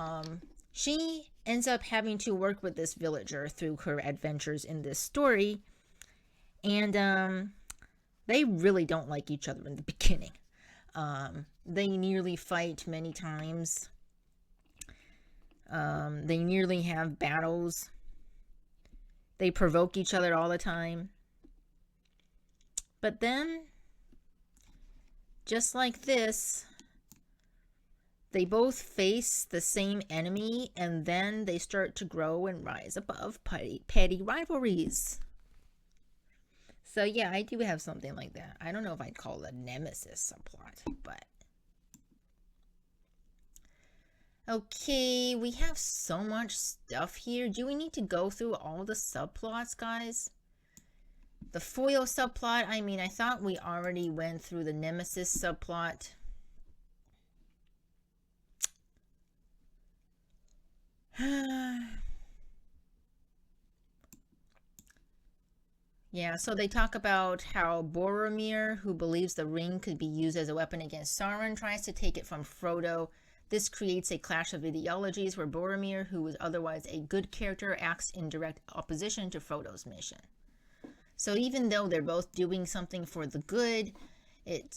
she ends up having to work with this villager through her adventures in this story, and they really don't like each other in the beginning. They nearly fight many times. They nearly have battles. They provoke each other all the time. But then, just like this, they both face the same enemy, and then they start to grow and rise above petty rivalries. So yeah, I do have something like that. I don't know if I'd call it a nemesis subplot, but... Okay, we have so much stuff here. Do we need to go through all the subplots, guys? The foil subplot, I mean, I thought we already went through the nemesis subplot. Yeah, so they talk about how Boromir, who believes the ring could be used as a weapon against Sauron, tries to take it from Frodo. This creates a clash of ideologies where Boromir, who was otherwise a good character, acts in direct opposition to Frodo's mission. So even though they're both doing something for the good, it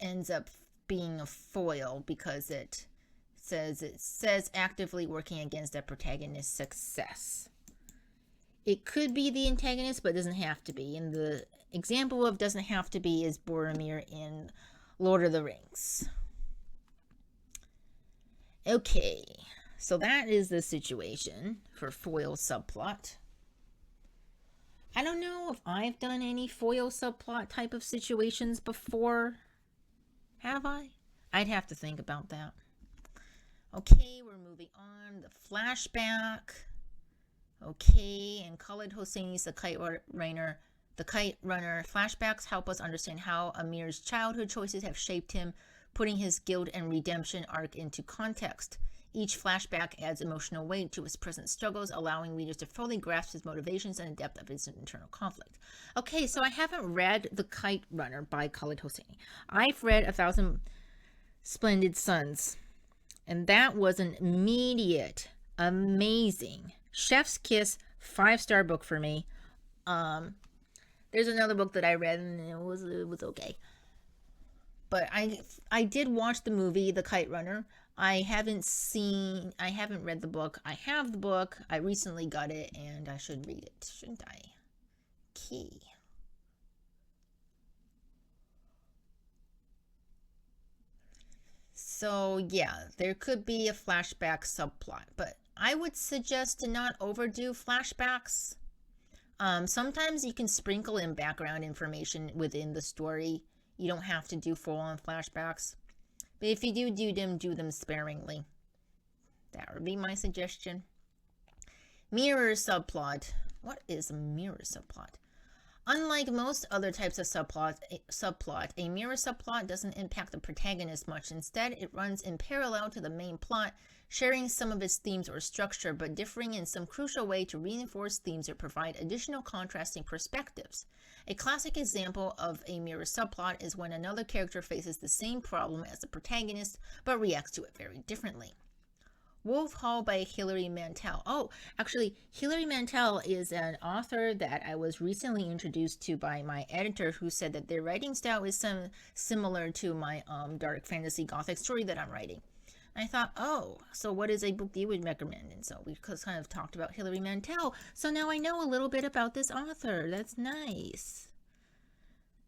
ends up being a foil because it says actively working against the protagonist's success. It could be the antagonist, but it doesn't have to be. And the example of doesn't have to be is Boromir in Lord of the Rings. Okay, so that is the situation for foil subplot. I don't know if I've done any foil subplot type of situations before. Have I? I'd have to think about that. Okay, we're moving on. The flashback. Okay, and Khaled Hosseini's The Kite Runner. The Kite Runner flashbacks help us understand how Amir's childhood choices have shaped him, putting his guilt and redemption arc into context. Each flashback adds emotional weight to his present struggles, allowing readers to fully grasp his motivations and the depth of his internal conflict. Okay, so I haven't read The Kite Runner by Khaled Hosseini. I've read 1,000 Splendid Suns, and that was an immediate, amazing, chef's kiss, 5-star book for me. There's another book that I read, and it was okay. But I did watch the movie, The Kite Runner. I haven't read the book. I have the book. I recently got it, and I should read it, shouldn't I? Key. So, yeah, there could be a flashback subplot, but I would suggest to not overdo flashbacks. Sometimes you can sprinkle in background information within the story. You don't have to do full-on flashbacks. But if you do them sparingly. That would be my suggestion. Mirror subplot. What is a mirror subplot? Unlike most other types of subplot, a mirror subplot doesn't impact the protagonist much. Instead, it runs in parallel to the main plot, sharing some of its themes or structure, but differing in some crucial way to reinforce themes or provide additional contrasting perspectives. A classic example of a mirror subplot is when another character faces the same problem as the protagonist, but reacts to it very differently. Wolf Hall by Hilary Mantel. Oh, actually, Hilary Mantel is an author that I was recently introduced to by my editor, who said that their writing style is similar to my dark fantasy gothic story that I'm writing. And I thought, oh, so what is a book that you would recommend? And so we kind of talked about Hilary Mantel. So now I know a little bit about this author. That's nice.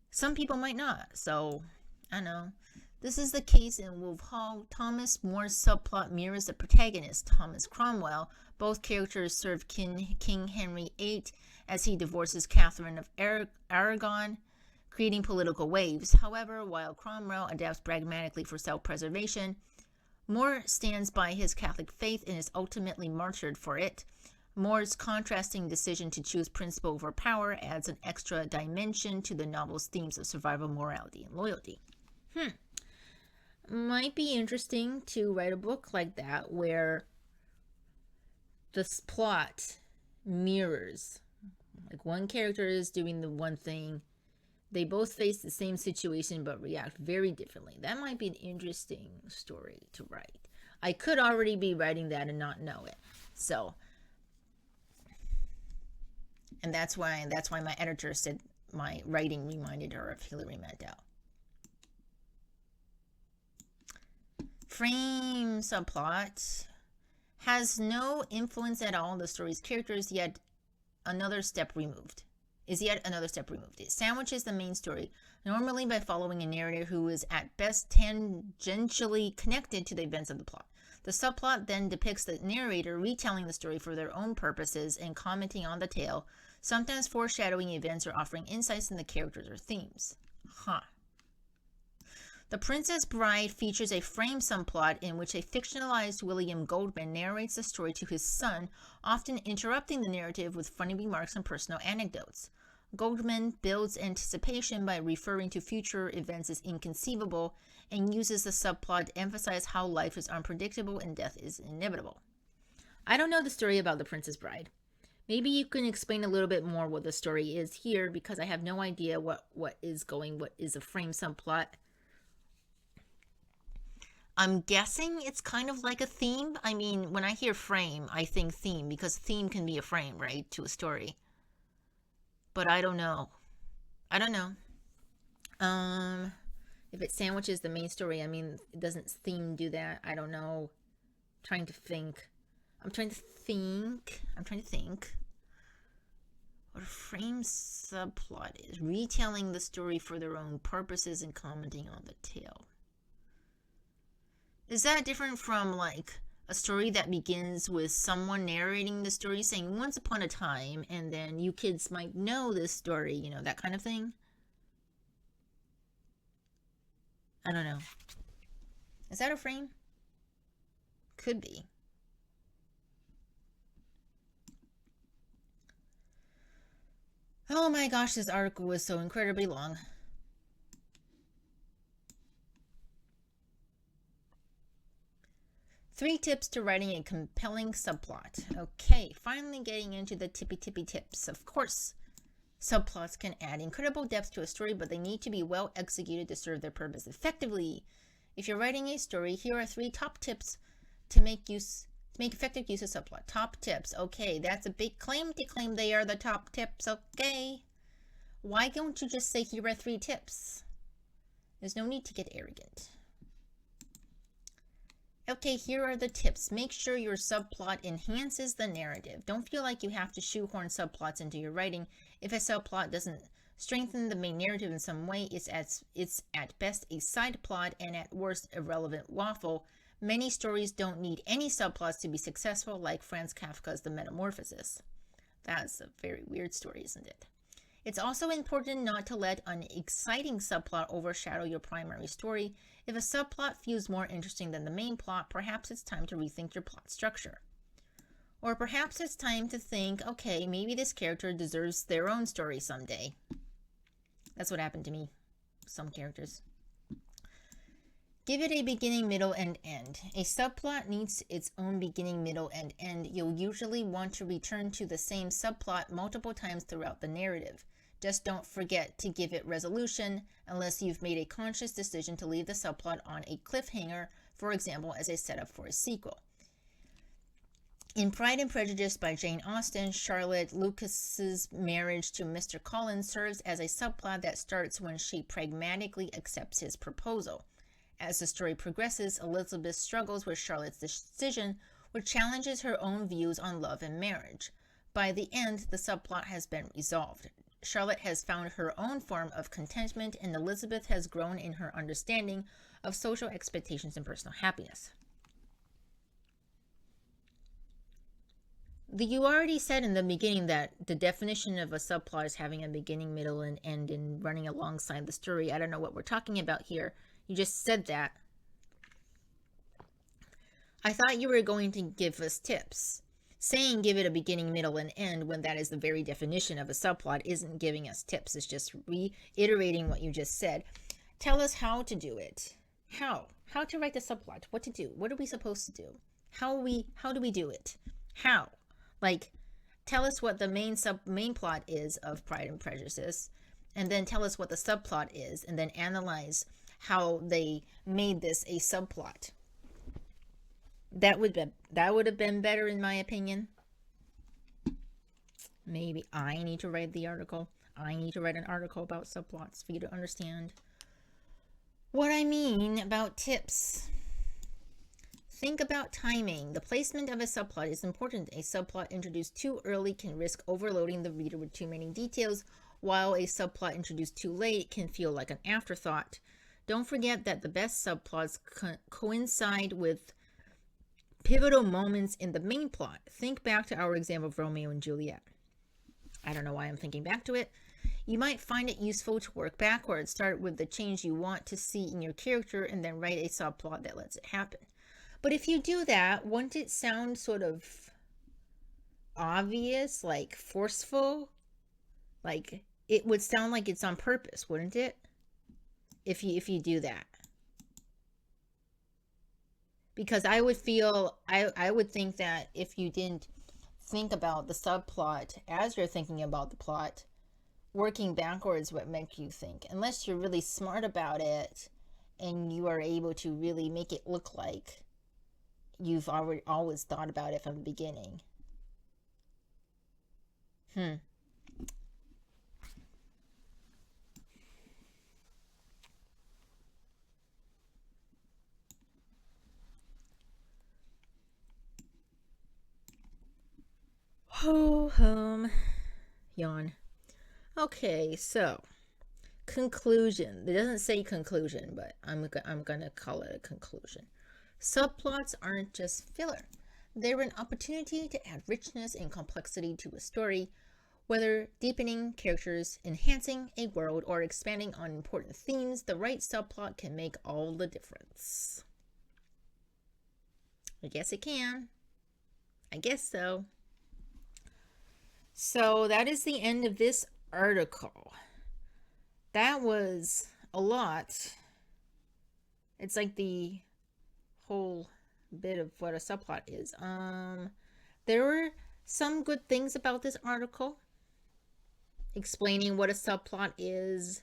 Some people might not, so I know. This is the case in Wolf Hall. Thomas More's subplot mirrors the protagonist, Thomas Cromwell. Both characters serve King Henry VIII as he divorces Catherine of Aragon, creating political waves. However, while Cromwell adapts pragmatically for self-preservation, More stands by his Catholic faith and is ultimately martyred for it. Moore's contrasting decision to choose principle over power adds an extra dimension to the novel's themes of survival, morality, and loyalty. Might be interesting to write a book like that where the plot mirrors. Like one character is doing the one thing. They both face the same situation but react very differently. That might be an interesting story to write. I could already be writing that and not know it. So, and that's why my editor said my writing reminded her of Hilary Mantel. Frame subplot has no influence at all on the story's characters, yet another step removed. It sandwiches the main story, normally by following a narrator who is at best tangentially connected to the events of the plot. The subplot then depicts the narrator retelling the story for their own purposes and commenting on the tale, sometimes foreshadowing events or offering insights into the characters or themes. The Princess Bride features a frame subplot in which a fictionalized William Goldman narrates the story to his son, often interrupting the narrative with funny remarks and personal anecdotes. Goldman builds anticipation by referring to future events as inconceivable and uses the subplot to emphasize how life is unpredictable and death is inevitable. I don't know the story about The Princess Bride. Maybe you can explain a little bit more what the story is here, because I have no idea what is a frame subplot. I'm guessing it's kind of like a theme. I mean, when I hear frame, I think theme, because theme can be a frame, right, to a story. But I don't know. If it sandwiches the main story, I mean, doesn't theme do that? I don't know. I'm trying to think what a frame subplot is. Retelling the story for their own purposes and commenting on the tale. Is that different from like a story that begins with someone narrating the story saying once upon a time, and then you kids might know this story, you know, that kind of thing? I don't know. Is that a frame? Could be. Oh my gosh, this article was so incredibly long. Three tips to writing a compelling subplot. Okay, finally getting into the tippy tips. Of course, subplots can add incredible depth to a story, but they need to be well executed to serve their purpose effectively. If you're writing a story, here are 3 top tips to make effective use of subplot. Top tips. Okay, that's a big claim to claim they are the top tips. Okay. Why don't you just say here are 3 tips? There's no need to get arrogant. Okay, here are the tips. Make sure your subplot enhances the narrative. Don't feel like you have to shoehorn subplots into your writing. If a subplot doesn't strengthen the main narrative in some way, it's at best a side plot and at worst irrelevant waffle. Many stories don't need any subplots to be successful, like Franz Kafka's The Metamorphosis. That's a very weird story, isn't it? It's also important not to let an exciting subplot overshadow your primary story. If a subplot feels more interesting than the main plot, perhaps it's time to rethink your plot structure. Or perhaps it's time to think, okay, maybe this character deserves their own story someday. That's what happened to me. Some characters. Give it a beginning, middle, and end. A subplot needs its own beginning, middle, and end. You'll usually want to return to the same subplot multiple times throughout the narrative. Just don't forget to give it resolution unless you've made a conscious decision to leave the subplot on a cliffhanger, for example, as a setup for a sequel. In Pride and Prejudice by Jane Austen, Charlotte Lucas's marriage to Mr. Collins serves as a subplot that starts when she pragmatically accepts his proposal. As the story progresses, Elizabeth struggles with Charlotte's decision, which challenges her own views on love and marriage. By the end, the subplot has been resolved. Charlotte has found her own form of contentment, and Elizabeth has grown in her understanding of social expectations and personal happiness. You already said in the beginning that the definition of a subplot is having a beginning, middle, and end and running alongside the story. I don't know what we're talking about here. You just said that. I thought you were going to give us tips. saying give it a beginning, middle, and end when that is the very definition of a subplot isn't giving us tips. It's just reiterating what you just said. Tell us how to do it. How to write the subplot. What to do. What are we supposed to do? How do we do it? How? Like, tell us what the main plot is of Pride and Prejudice, and then tell us what the subplot is, and then analyze how they made this a subplot. That would have been better in my opinion. Maybe I need to write the article. I need to write an article about subplots for you to understand what I mean about tips. Think about timing. The placement of a subplot is important. A subplot introduced too early can risk overloading the reader with too many details, while a subplot introduced too late can feel like an afterthought. Don't forget that the best subplots coincide with pivotal moments in the main plot. Think back to our example of Romeo and Juliet. I don't know why I'm thinking back to it. You might find it useful to work backwards. Start with the change you want to see in your character and then write a subplot that lets it happen. But if you do that, wouldn't it sound sort of obvious, like forceful? Like it would sound like it's on purpose, wouldn't it? If you do that. Because I would think that if you didn't think about the subplot as you're thinking about the plot, working backwards would make you think. Unless you're really smart about it and you are able to really make it look like you've always thought about it from the beginning. Ho hum. Yawn. Okay, so conclusion. It doesn't say conclusion, but I'm gonna call it a conclusion. Subplots aren't just filler. They're an opportunity to add richness and complexity to a story, whether deepening characters, enhancing a world, or expanding on important themes. The right subplot can make all the difference. I guess it can. I guess so. So that is the end of this article. That was a lot. It's like the whole bit of what a subplot is. There were some good things about this article. Explaining what a subplot is,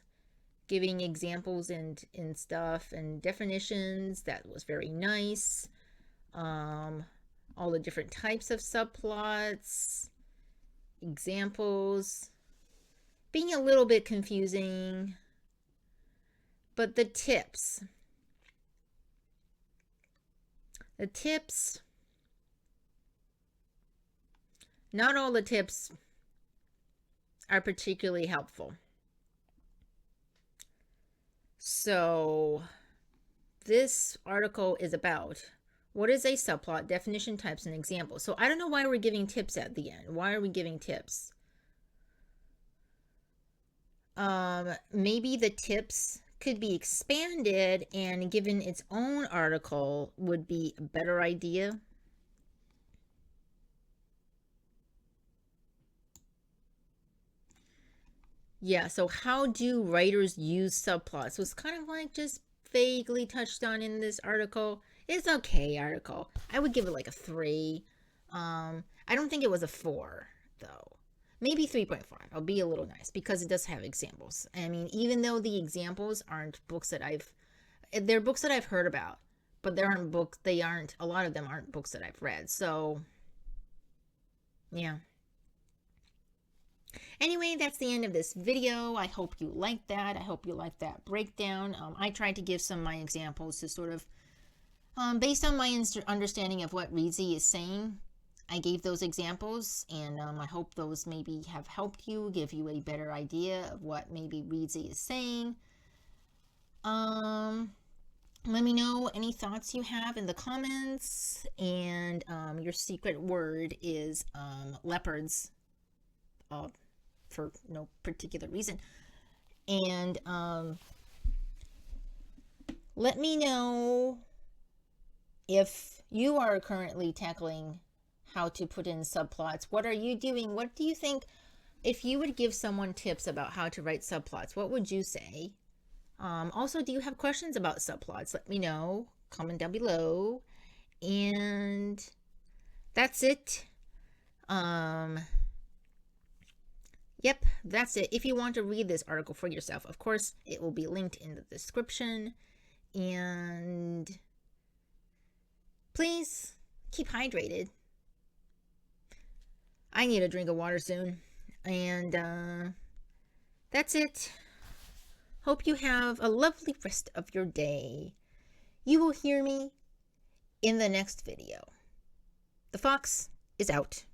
giving examples and stuff and definitions. That was very nice. All the different types of subplots, examples, being a little bit confusing, but the tips, not all the tips are particularly helpful. So this article is about what is a subplot, definition, types, and examples. So I don't know why we're giving tips at the end. Why are we giving tips? Maybe the tips could be expanded and given its own article would be a better idea. Yeah, so how do writers use subplots? So it's kind of like just vaguely touched on in this article. It's okay article. I would give it like a 3. I don't think it was a 4 though. Maybe 3.5. I'll be a little nice because it does have examples. I mean, even though the examples aren't books that they're books that I've heard about, but a lot of them aren't books that I've read. So yeah. Anyway, that's the end of this video. I hope you liked that. I hope you liked that breakdown. I tried to give some of my examples to sort of, based on my understanding of what Reedsy is saying, I gave those examples, and I hope those maybe have helped you, give you a better idea of what maybe Reedsy is saying. Let me know any thoughts you have in the comments, and your secret word is leopards. For no particular reason. And let me know if you are currently tackling how to put in subplots. What are you doing? What do you think? If you would give someone tips about how to write subplots, what would you say? Also, do you have questions about subplots? Let me know. Comment down below. And that's it. Yep, that's it. If you want to read this article for yourself, of course, it will be linked in the description. And please keep hydrated. I need a drink of water soon. And that's it. Hope you have a lovely rest of your day. You will hear me in the next video. The fox is out.